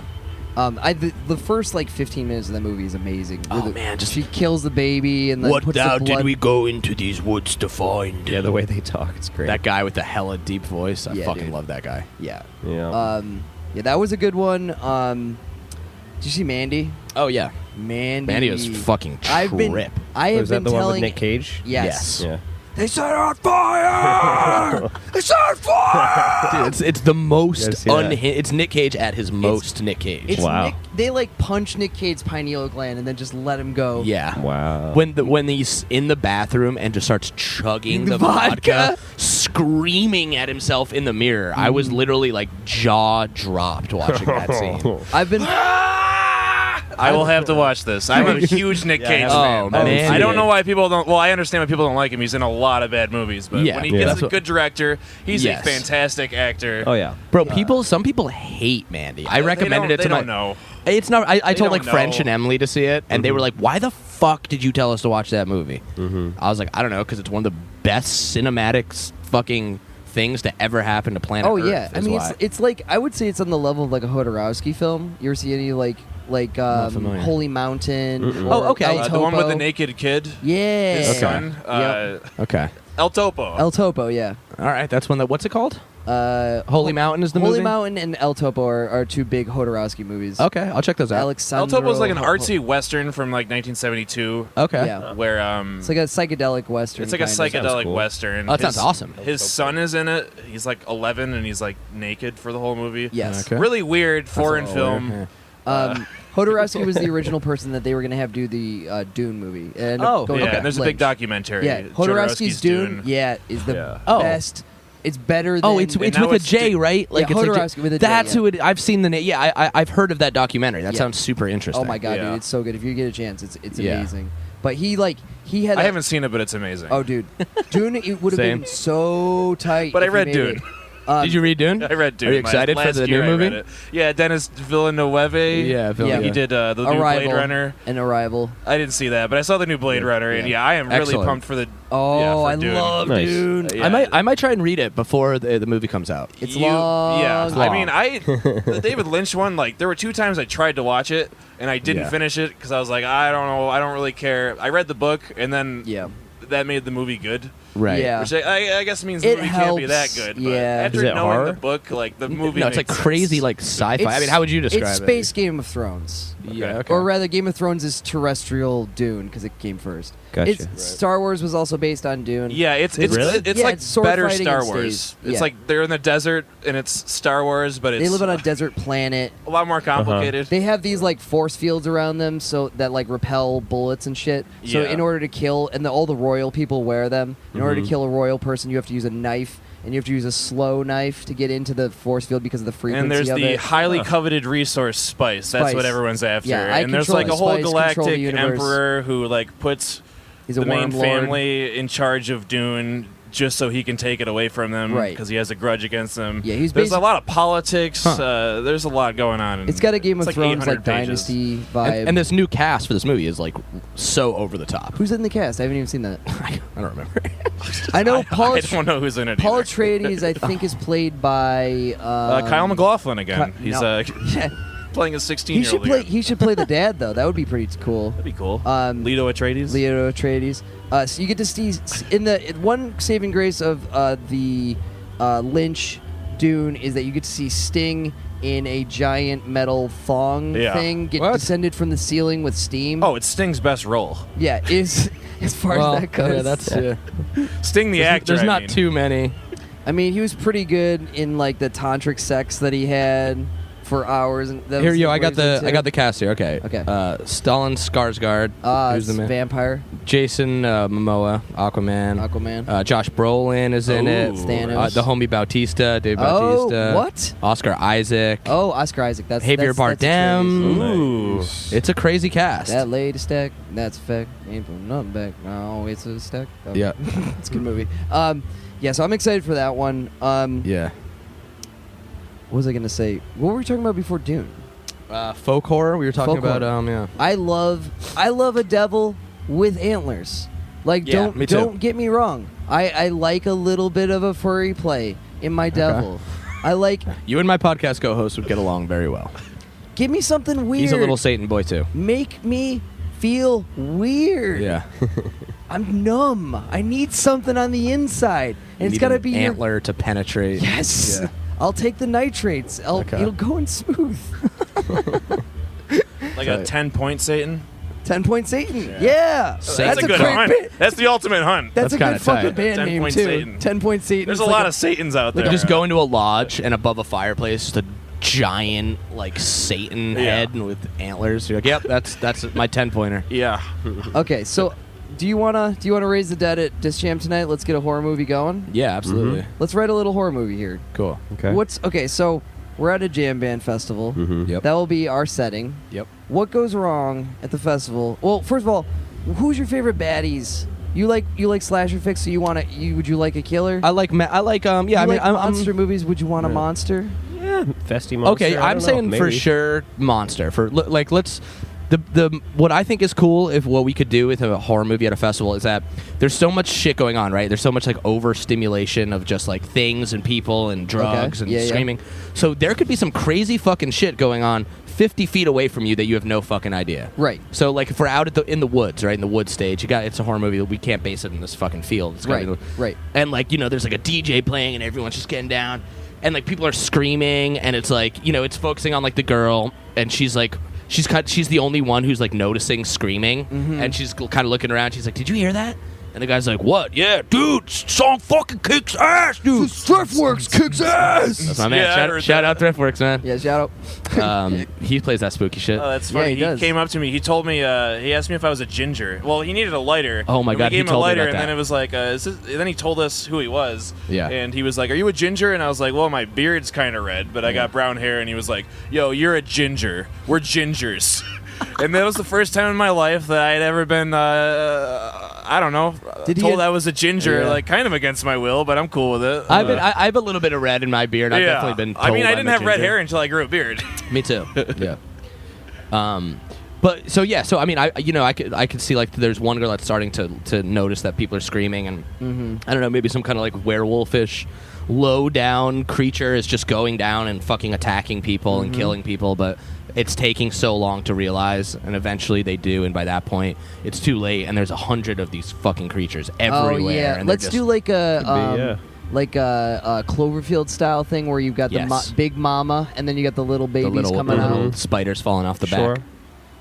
yeah. The first like 15 minutes of that movie is amazing. Oh, Where man, just- she kills the baby and then puts the blood. go into these woods to find? Yeah, the way they talk, it's great. That guy with the hella deep voice, I Yeah, fucking dude. love that guy. Yeah. Yeah. Yeah, that was a good one. Did you see Mandy? Oh yeah, Mandy was fucking trip. I have Was been that the one with telling Nick Cage? Yes. Yeah. They set on fire! They set on fire! Dude, it's the most Yes, yeah. It's Nick Cage at his most Nick Cage. It's Wow. Nick, they like punch Nick Cage's pineal gland and then just let him go. Yeah. Wow. When he's in the bathroom and just starts chugging the vodka, screaming at himself in the mirror, I was literally like jaw dropped watching that scene. I've been I will have to watch this. I'm a huge Nick Cage fan. Oh, man. I don't know why people don't. Well, I understand why people don't like him. He's in a lot of bad movies, but Yeah. when he Yeah. gets That's a what- good director, he's Yes. a fantastic actor. Oh, yeah. Bro, some people hate Mandy. I recommended it to They my. don't know. It's not. I told don't like French know. and Emily to see it, and they were like, "Why the fuck did you tell us to watch that movie?" I was like, "I don't know, because it's one of the best cinematic fucking things to ever happen to planet Oh Earth." yeah, I is mean why. it's like I would say it's on the level of like a Hodorowski film. You ever see any like familiar. Holy Mountain? Mm-mm. Or Oh, okay. El The one with the Topo? naked kid, Yeah, his Okay. son. Okay. El Topo. El Topo, yeah. All right, that's one that. What's it called? Holy Mountain is the Holy movie. Mountain and El Topo are two big Hodorowski movies. Okay, I'll check those out. El Alexandro. Topo is like an artsy western from like 1972, Okay. Yeah. where It's like a psychedelic western. it's like a kind of. Sounds psychedelic cool. western. Oh, that sounds His- awesome. His son is in it. He's like 11 and he's like naked for the whole movie. Yes. Okay. Really weird foreign That's a little film. weird, Hodorowski was the original person that they were going to have do the Dune movie. And Oh, going Yeah, to and there's a Lynch. big documentary. Yeah, Hodorowski's Dune. Yeah, is the Yeah. Oh. best. It's better than. Oh, it's with now a it's J, J- right? Yeah, it's like Hodorowski with a J, That's yeah. who it. I've seen the name. Yeah, I've heard of that documentary. That Yeah. sounds super interesting. Oh my god, Yeah. dude, it's so good. If you get a chance, it's Yeah. amazing. But he had. I haven't seen it, but it's amazing. Oh, dude, Dune. It would have Same. been so tight. But I if he read made Dune. it. Did you read Dune? I read Dune. Are you excited for last the year new I movie? read it. Yeah, Dennis Villeneuve. Yeah, He did the new Arrival Blade Runner. and Arrival. I didn't see that, but I saw the new Blade Runner, and I am really Excellent. pumped for the. Oh, for I Dune. love Nice. Dune. Yeah. I might try and read it before the movie comes out. It's You- long. Yeah, It's I long. mean, the David Lynch one, like, there were 2 times I tried to watch it, and I didn't Yeah. finish it because I was like, I don't know, I don't really care. I read the book, and then Yeah. that made the movie good. Right. Yeah. Which I guess means the It movie can't be that helps, good. yeah. But Is after it knowing horror? the book, like, the movie No, it's like makes crazy, sense. like sci-fi. It's- I mean, how would you describe It's it? space Game of Thrones. Yeah. Okay. Or rather, Game of Thrones is terrestrial Dune because it came first. Gotcha. It's Star Wars was also based on Dune. Yeah, it's Really? it's Yeah, like it's sword better fighting Star in Wars. states. It's Yeah. like they're in the desert and it's Star Wars, but it's They live on a desert planet. a lot more complicated. They have these like force fields around them, so that like repel bullets and shit. So Yeah. in order to kill, and all the royal people wear them. In order to kill a royal person, you have to use a knife, and you have to use a slow knife to get into the force field because of the frequency And there's of the it. highly coveted resource spice. That's Spice. what everyone's after. Yeah, I and there's control like the a whole spice, control the galactic universe. emperor who like puts He's a the main worm lord. family in charge of Dune just so he can take it away from them Right. because he has a grudge against them. Yeah, he's there's a basi- lot of politics. Huh. There's a lot going on. It's got a Game of It's like Thrones 800 like pages. dynasty vibe. And this new cast for this movie is like so over the top. Who's in the cast? I haven't even seen that. I don't remember. I know Paul. I don't know who's in it. Paul either. Atreides, I think, is played by Kyle MacLachlan again. He's no. playing a He 16-year-old. should play. again. He should play the dad though. That would be pretty cool. That'd be cool. Leo Leto Atreides. Atreides. So you get to see in the one saving grace of the Lynch Dune is that you get to see Sting in a giant metal thong Yeah. thing get What? descended from the ceiling with steam. Oh, it's Sting's best role. yeah, is as far as that goes. yeah, that's Sting the actor. there's I not mean. too many. I mean, he was pretty good in like the tantric sex that he had for hours. And that Here, was yo, what I got he was the into. cast here. Okay. Okay. Stellan Skarsgård. Who's the man? Vampire, Jason Momoa, Aquaman. Aquaman. Josh Brolin is in it. Ooh. Thanos. The homie Bautista, Dave Oh, Bautista. what? Oscar Isaac. Oh, Oscar Isaac. That's Javier that's Bardem. Ooh. It's a crazy cast. That lady stack. That's a fact. Ain't from nothing back. No, it's a stack. Oh. Yeah. It's a good movie. Yeah, so I'm excited for that one. Yeah. What was I gonna say? What were we talking about before Dune? Folk horror. We were talking Folk about. horror. Yeah. I love a devil with antlers. Like, Yeah, me too. don't get me wrong. I like a little bit of a furry play in my devil. I like. You and my podcast co-host would get along very well. Give me something weird. He's a little Satan boy too. Make me feel weird. Yeah. I'm numb. I need something on the inside, and it's Need got to an be your antler to penetrate. Yes. Yeah. I'll take the nitrates. Okay. It'll go in smooth. Like a 10-point Satan. 10-point Satan. Yeah. That's That's a good great hunt. bit. That's the ultimate hunt. That's a kinda good fucking tight. band name 10-point too. Satan. 10-point Satan. There's It's a like lot of Satans out there. Just go into a lodge and above a fireplace, just a giant like Satan Yeah. head with antlers. You're like, yep, that's my 10-pointer. Yeah. Okay, so do you wanna raise the dead at Disjam tonight? Let's get a horror movie going. Yeah, absolutely. Let's write a little horror movie here. Cool. Okay. So we're at a jam band festival. Yep. That will be our setting. Yep. What goes wrong at the festival? Well, first of all, who's your favorite baddies? You like slasher flicks, so would you like a killer? I like yeah. You I mean, like I'm monster movies. Would you want a monster? Yeah, Festy Monster. okay. I I'm don't saying know, for maybe. sure monster. For like let's. The what I think is cool if what we could do with a horror movie at a festival is that there's so much shit going on, right? There's so much like overstimulation of just like things and people and drugs and Yeah. screaming. So there could be some crazy fucking shit going on 50 feet away from you that you have no fucking idea. Right. So like if we're out in the woods, right, in the wood stage, it's a horror movie. We can't base it in this fucking field. It's gotta Right. be Right. And like there's like a DJ playing and everyone's just getting down, and like people are screaming, and it's like it's focusing on like the girl, and she's like. She's the only one who's like noticing screaming, and she's kind of looking around. She's like, "Did you hear that?" And the guy's like, "What? Yeah, dude, song fucking kicks ass, dude. Thriftworks kicks ass. That's my man. Yeah, I heard Shout that. out Thriftworks, man. Yeah, shout out. He plays that spooky shit. Oh, that's Yeah, funny. he does. Came up to me. He told me. He asked me if I was a ginger. Well, he needed a lighter. Oh my and God, We he gave him a told me lighter, about and that. then it was like. And then he told us who he was. Yeah. And he was like, "Are you a ginger?" And I was like, "Well, my beard's kind of red, but I got brown hair." And he was like, "Yo, you're a ginger. We're gingers." And that was the first time in my life that I had ever been, I don't know, told I was a ginger, like kind of against my will, but I'm cool with it. I have a little bit of red in my beard. I've definitely been told I mean, I I'm didn't a have red ginger. hair until I grew a beard. Me too. Yeah. But so I mean, I could see like there's one girl that's starting to notice that people are screaming, and I don't know, maybe some kind of like werewolfish, low down creature is just going down and fucking attacking people and killing people, but it's taking so long to realize, and eventually they do, and by that point it's too late, and there's 100 of these fucking creatures everywhere. Oh yeah, and let's do like a Could a Cloverfield style thing where you've got the big mama and then you got the little babies coming little spiders falling off the Sure. back.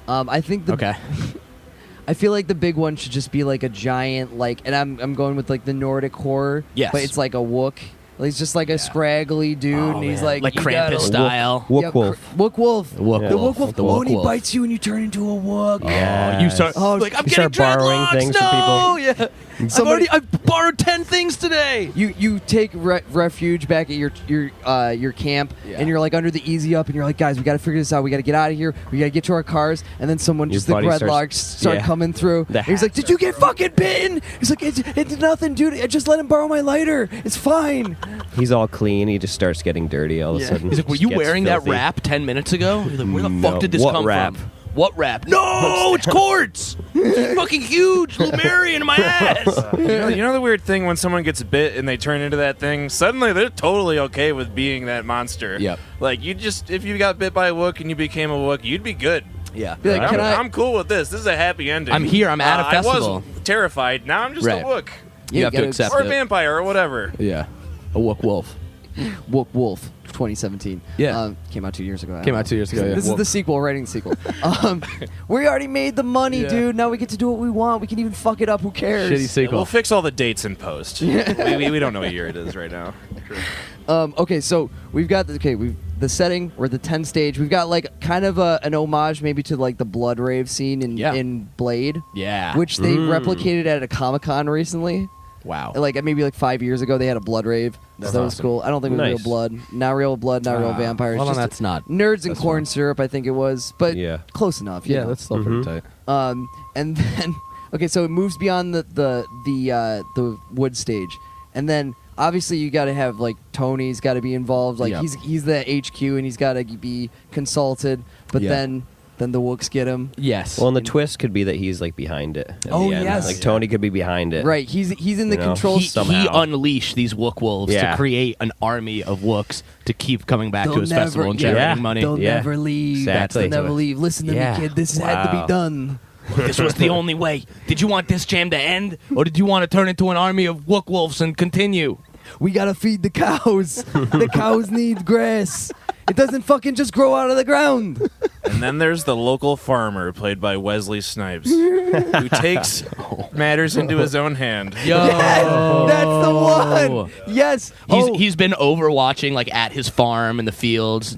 I think the I feel like the big one should just be like a giant, like, and I'm going with like the Nordic horror. Yes. But it's like a wook. He's just like a scraggly dude, and he's like Krampus gotta- style. Wook wolf. Wook wolf. Wook The wolf. wook wolf. The Oh, wook and he wolf. bites you, and you turn into a wook. Yeah. You start Oh, like I'm you getting start borrowing dreadlocks. things from No, yeah. I've borrowed 10 things today. You take refuge back at your camp, and you're like under the easy up, and you're like, guys, we got to figure this out. We got to get out of here. We got to get to our cars. And then someone, Your just the buddy dreadlocks, start coming through. And he's like, did you get fucking bitten? He's like, it's nothing, dude. I just let him borrow my lighter. It's fine. He's all clean. He just starts getting dirty all of a sudden. He's like, were you Gets wearing filthy. that wrap 10 minutes ago? He's like, where the No. fuck did this What come wrap? from? What wrap? No, it's quartz. It's fucking huge. Lumarian in my ass. You know the weird thing when someone gets bit and they turn into that thing, suddenly they're totally okay with being that monster. Yep. Like, if you got bit by a wook and you became a wook, you'd be good. Yeah. Be like, I'm cool with this. This is a happy ending. I'm here. I'm at a festival. I was terrified. Now I'm just Right. a wook. You have to gotta accept Or a it. vampire or whatever. Yeah. A wook wolf. Wook Wolf 2017. Yeah. Came out 2 years ago. I Came don't out 2 years ago, yeah. This is the sequel, writing the sequel. We already made the money, Yeah. dude. Now we get to do what we want. We can even fuck it up. Who cares? Shitty sequel. We'll fix all the dates in post. we don't know what year it is right now. Okay, so we've got the setting or the 10 stage. We've got like kind of an homage maybe to like the blood rave scene in Blade. Yeah. Which they replicated at a Comic-Con recently. Wow. Like maybe like 5 years ago they had a blood rave. That's so that was awesome. cool. I don't think it was Nice. real blood. Not real blood, not real vampires. Well, just that's not. nerds and that's corn fine. syrup, I think it was. But Yeah. close enough. you Yeah, know. that's still pretty tight. And then okay, so it moves beyond the wood stage, and then obviously you got to have like Tony's got to be involved. Like Yep. he's the HQ and he's got to be consulted. But Yeah. then the Wooks get him. Yes. Well, and the twist could be that he's like behind it. At Oh, the end. yes. Like Tony could be behind it. Right, he's in the You know, control. he somehow. unleashed these wook wolves Yeah. to create an army of wooks to keep coming back They'll to his never- festival and yeah. generating money. They'll Yeah. never leave. Exactly. They'll never leave. Listen to Yeah. me, kid. This had to be Wow. done. This was the only way. Did you want this jam to end, or did you want to turn into an army of wook wolves and continue? We gotta feed the cows. The cows need grass. It doesn't fucking just grow out of the ground. And then there's the local farmer, played by Wesley Snipes, who takes matters into his own hand. Yo, That's the one. Yes. He's been overwatching like at his farm in the fields.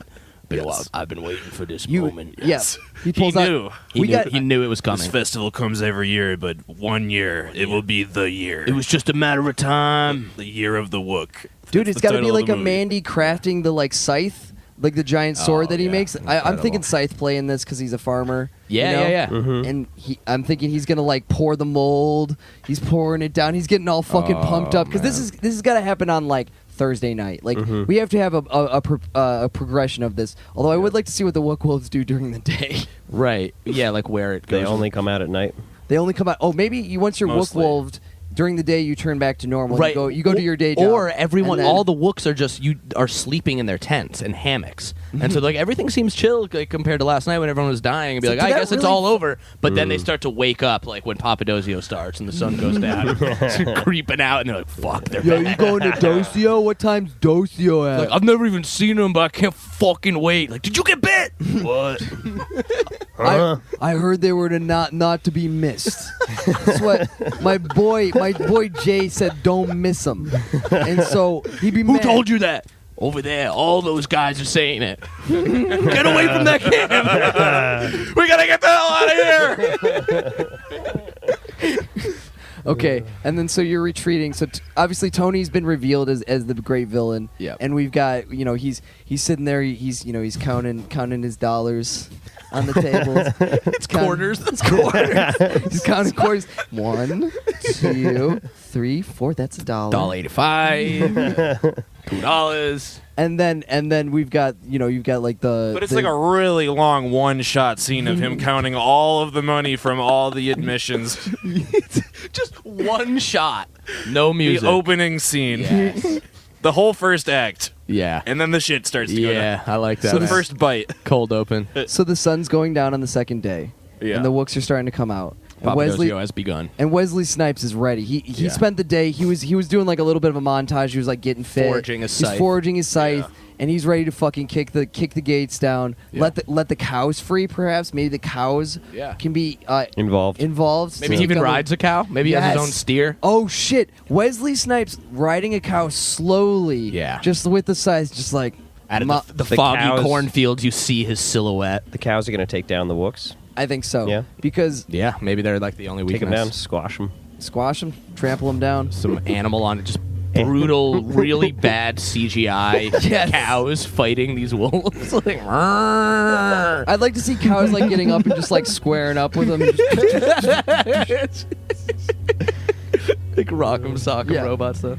Yes. I've been waiting for this You- moment. Yes. He He pulls out. knew. He knew it was This coming. festival comes every year, but one year it will be the year. It was just a matter of time. the year of the Wook. Dude, That's it's the got to be title of like the a movie. Mandy crafting the like scythe, like the giant sword that he yeah. makes. I'm Incredible. thinking Scythe playing this because he's a farmer. Yeah, you know? yeah. Mhm. And I'm thinking he's gonna like pour the mold. He's pouring it down. He's getting all fucking pumped up because this has got to happen on like Thursday night. Like we have to have a progression of this. Although I would like to see what the Wook Wolves do during the day. Right. Yeah, like where it goes. They only come out at night. They only come out. Oh, maybe once you're Wook Mostly. Wolved during the day, you turn back to normal. Right. You go to your day job. Or everyone, and then- all the wooks are just are sleeping in their tents and hammocks, and so like everything seems chill like, compared to last night when everyone was dying, and be So like, did I that guess it's really all over. But then they start to wake up like when Papadozio starts and the sun goes down, creeping out, and they're like, "Fuck, they're Yo, you back." going to Docio? What time's Docio at? Like, I've never even seen him, but I can't fucking wait. Like, did you get bit? What? I heard they were not to be missed. That's what my boy Jay said. Don't miss them. And so he'd be Who mad. told you that? Over there, all those guys are saying it. Get away from that camp! We gotta get the hell out of here! Okay, and then so you're retreating. So obviously Tony's been revealed as the great villain. Yep. And we've got he's sitting there. He's counting his dollars. on the tables. It's quarters. It's quarters. He's counting quarters. 1, 2, 3, 4. That's $1. $1.85. $2. And then we've got you've got like the. But it's like a really long one-shot scene of him counting all of the money from all the admissions. Just one shot. No music. The opening scene. Yes. The whole first act. Yeah. And then the shit starts to go down. Yeah, I like that. So the first bite. Cold open. So the sun's going down on the second day. Yeah. And the Wooks are starting to come out. And Papa Wesley Dojo has begun. and Wesley Snipes is ready. He Yeah. spent the day. He was doing like a little bit of a montage. He was like getting fit. Forging his He's scythe. forging his scythe. Yeah. And he's ready to fucking kick the gates down. Yeah. Let the cows free, perhaps. Maybe the cows Yeah. can be Involved. Maybe he even rides a cow. Maybe he has his Yes. own steer. Oh shit! Wesley Snipes riding a cow slowly. Yeah. Just with the scythe, just like Out of Ma- the the foggy cows- cornfields, you see his silhouette. The cows are going to take down the Wooks. I think so. Yeah. Because Yeah, maybe they're like the only Take them down, weakness. squash them. squash them, trample them down. Some animal on it, just brutal, really bad CGI Yes. cows fighting these wolves. Like, "Rrrr." I'd like to see cows like getting up and just like squaring up with them. Like rock'em sock'em Yeah. robots though.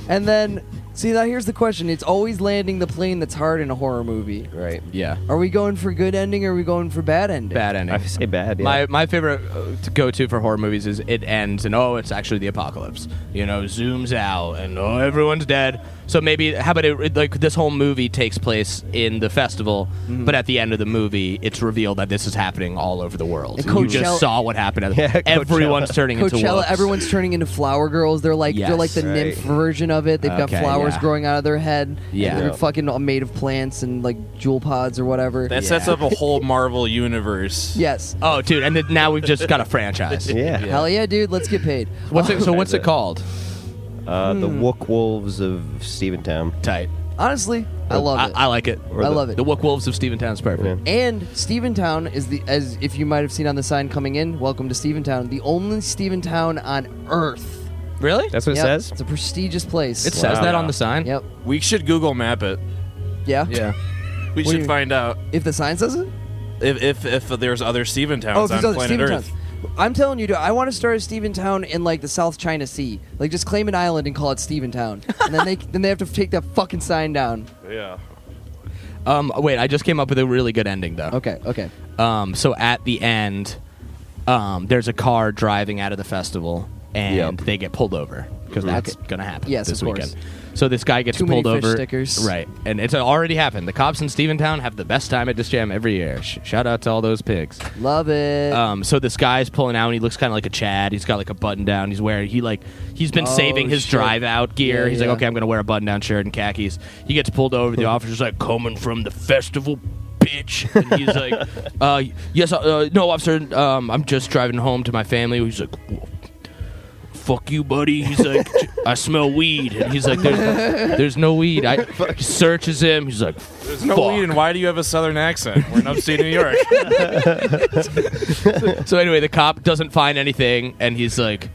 And then, see, now here's the question. It's always landing the plane that's hard in a horror movie. Right. Yeah, Are we going for good ending or are we going for bad ending? bad ending. I say bad, yeah. My favorite to go to for horror movies is it ends and it's actually the apocalypse. Zooms out and everyone's dead. So maybe how about like this whole movie takes place in the festival, but at the end of the movie it's revealed that this is happening all over the world. And You Coachella- just saw what happened. Yeah, Coachella. Everyone's turning into Coachella, wolves. everyone's turning into flower girls. They're like Yes. they're like the Right. nymph version of it. They've got Okay, flowers yeah. growing out of their head. Yeah. And they're Yeah. fucking all made of plants and like jewel pods or whatever. That sets up a whole Marvel universe. Yes. Oh, dude, and then now we've just got a franchise. Yeah. Hell yeah, dude. Let's get paid. What's it called? The Wook Wolves of Steventown. Tight. Honestly, I love it. I like it. Or I the- love it. The Wook Wolves of Steventown is perfect. Yeah. And Steventown is as if you might have seen on the sign coming in, welcome to Steventown, the only Steventown on Earth. Really? That's what Yep. it says? It's a prestigious place. It says Wow. that on the sign. Yep. We should Google map it. Yeah. Yeah. We What do should you- find out If the sign says it? if there's other Steventowns Oh, on there's other planet Steventowns. Earth. I'm telling you, dude, I want to start a Steventown in like the South China Sea. Like just claim an island and call it Steventown. And then they have to take that fucking sign down. Yeah. Wait, I just came up with a really good ending though. Okay. So at the end, there's a car driving out of the festival, and Yep. they get pulled over because that's Okay. gonna happen Yes, this of course. weekend. So this guy gets Too many pulled fish over. stickers. Right, and it's already happened. The cops in Steventown have the best time at this jam every year. Shout out to all those pigs. Love it. So this guy's pulling out, and he looks kind of like a Chad. He's got like a button down. He's wearing he's been Oh, saving his shit. drive out gear. Yeah, He's yeah. like, okay, I'm gonna wear a button down shirt and khakis. He gets pulled over. The officer's like, coming from the festival, bitch. And he's like, yes, no, officer. I'm just driving home to my family. He's like, "Whoa, fuck you, buddy." He's like, I smell weed. And he's like, there's no weed. He searches him. He's like, There's no fuck. weed, and why do you have a southern accent? We're in upstate New York. So anyway, the cop doesn't find anything, and he's like,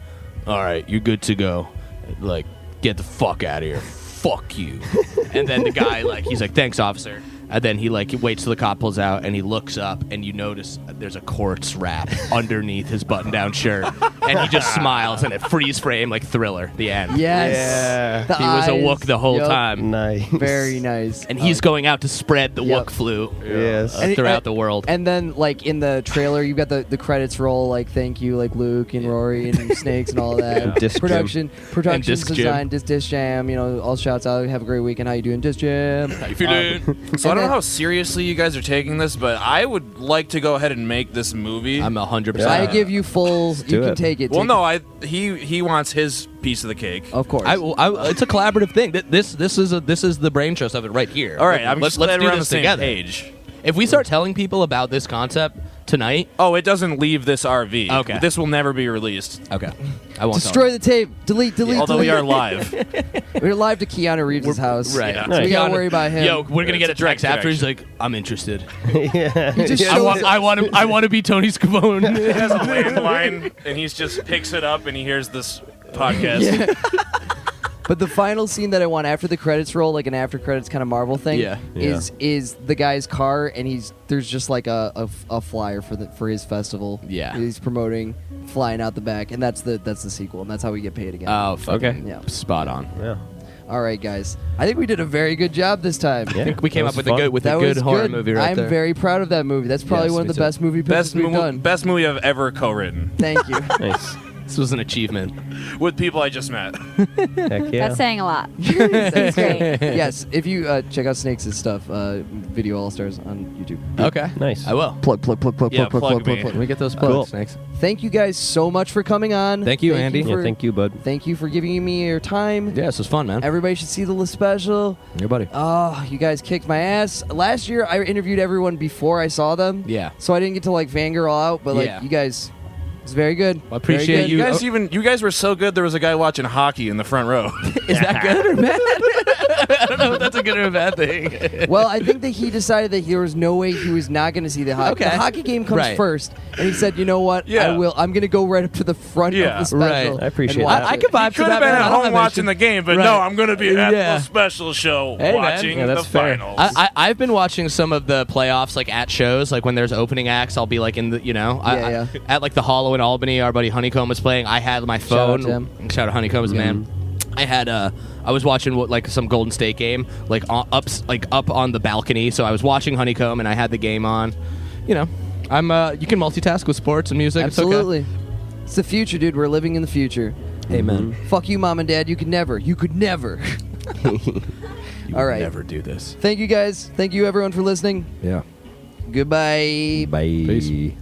all right, you're good to go. Like, get the fuck out of here. Fuck you. And then the guy, he's like, thanks, officer. And then he waits till the cop pulls out, and he looks up, and you notice there's a quartz wrap underneath his button-down shirt, and he just smiles, and it freeze frame like Thriller, the end. yes. Yeah. The He was a eyes. Wook the whole Yup. time, Nice. Very nice. and he's going out to spread the Yep. Wook flu Yes. And it- throughout the world. And then, in the trailer, you've got the credits roll, thank you, Luke and Rory and Snakes and all that. And Disc Jam. Production Disc Jam. design, Disc Jam, all shouts out. Have a great weekend. How you doing, Disc Jam? How you feeling? So I And don't know then- how seriously you guys are taking this, but I would like to go ahead and make this movie. I'm 100%. I give you full. You do can it. take it. well, Take no, it. he wants his piece of the cake. Of course. it's a collaborative thing. This is the brain trust of it right here. All right, I'm let's just glad do we're on this the same together. page. If we start telling people about this concept tonight, Oh, it doesn't leave this RV. Okay. This will never be released. okay, I won't Destroy the tape. Delete. Although we delete. are live. We're live to Keanu Reeves' house. right. Yeah. So we gotta worry about him. Yo, we're gonna It's get a a text direct after. He's connection. like, I'm interested. Yeah. He just I showed want. it. I want to be Tony Scavone. He has a landline, and he just picks it up, and he hears this podcast. Yeah. But the final scene that I want after the credits roll, like an after credits kind of Marvel thing, Yeah. is the guy's car, and there's just like a flyer for his festival. Yeah. He's promoting, flying out the back, and that's the sequel, and that's how we get paid again. Oh, fucking Okay. Yeah. spot on. Yeah. All right, guys. I think we did a very good job this time. I think we came that up was with fun. a good That was horror good. movie right I'm there. very proud of that movie. That's probably Yes, one of me the too. best movie pitches we've done. Best movie I've ever co-written Thank you. Nice. This was an achievement. with people I just met. Heck yeah. That's saying a lot. That's great. Yes, if you check out Snakes' stuff, Video All Stars on YouTube. Okay. Nice. I will. Plug. Yeah, plug me. Let me get those Cool. plugs. Thanks. Thank you guys so much for coming on. Thank you, Andy. Yeah, thank you, bud. Thank you for giving me your time. Yeah, this was fun, man. Everybody should see the Lespecial. Your buddy. Oh, you guys kicked my ass. Last year, I interviewed everyone before I saw them. Yeah. So I didn't get to like fangirl out, but like Yeah. you guys, it's very good. I appreciate Very good. You guys were so good. There was a guy watching hockey in the front row. Is that good or bad? I don't know if that's a good or a bad thing. Well, I think that he decided that there was no way he was not going to see the hockey. Okay. The hockey game comes Right. first, and he said, "You know what? Yeah. I will. I'm going to go right up to the front Yeah. of the special." Right. I appreciate and that. watch I it. could vibe He to could that. have been man. at I don't home have watching the issue. game, but Right. no, I'm going to be at Yeah. the special show Hey, man. watching Yeah, the that's fair. finals. I've been watching some of the playoffs like at shows, like when there's opening acts. I'll be like in the Yeah. at like the Hollow in Albany. Our buddy Honeycomb was playing. I had my Shout out phone. to him. Shout out Honeycomb, is a man. I had I was watching like some Golden State game, like up on the balcony. So I was watching Honeycomb and I had the game on. You know, I'm you can multitask with sports and music. Absolutely. It's the future, dude. We're living in the future. It's okay. Amen. Fuck you, mom and dad. You could never. You could never. You All would right. never do this. Thank you, guys. Thank you, everyone, for listening. Yeah. Goodbye. Bye. Peace.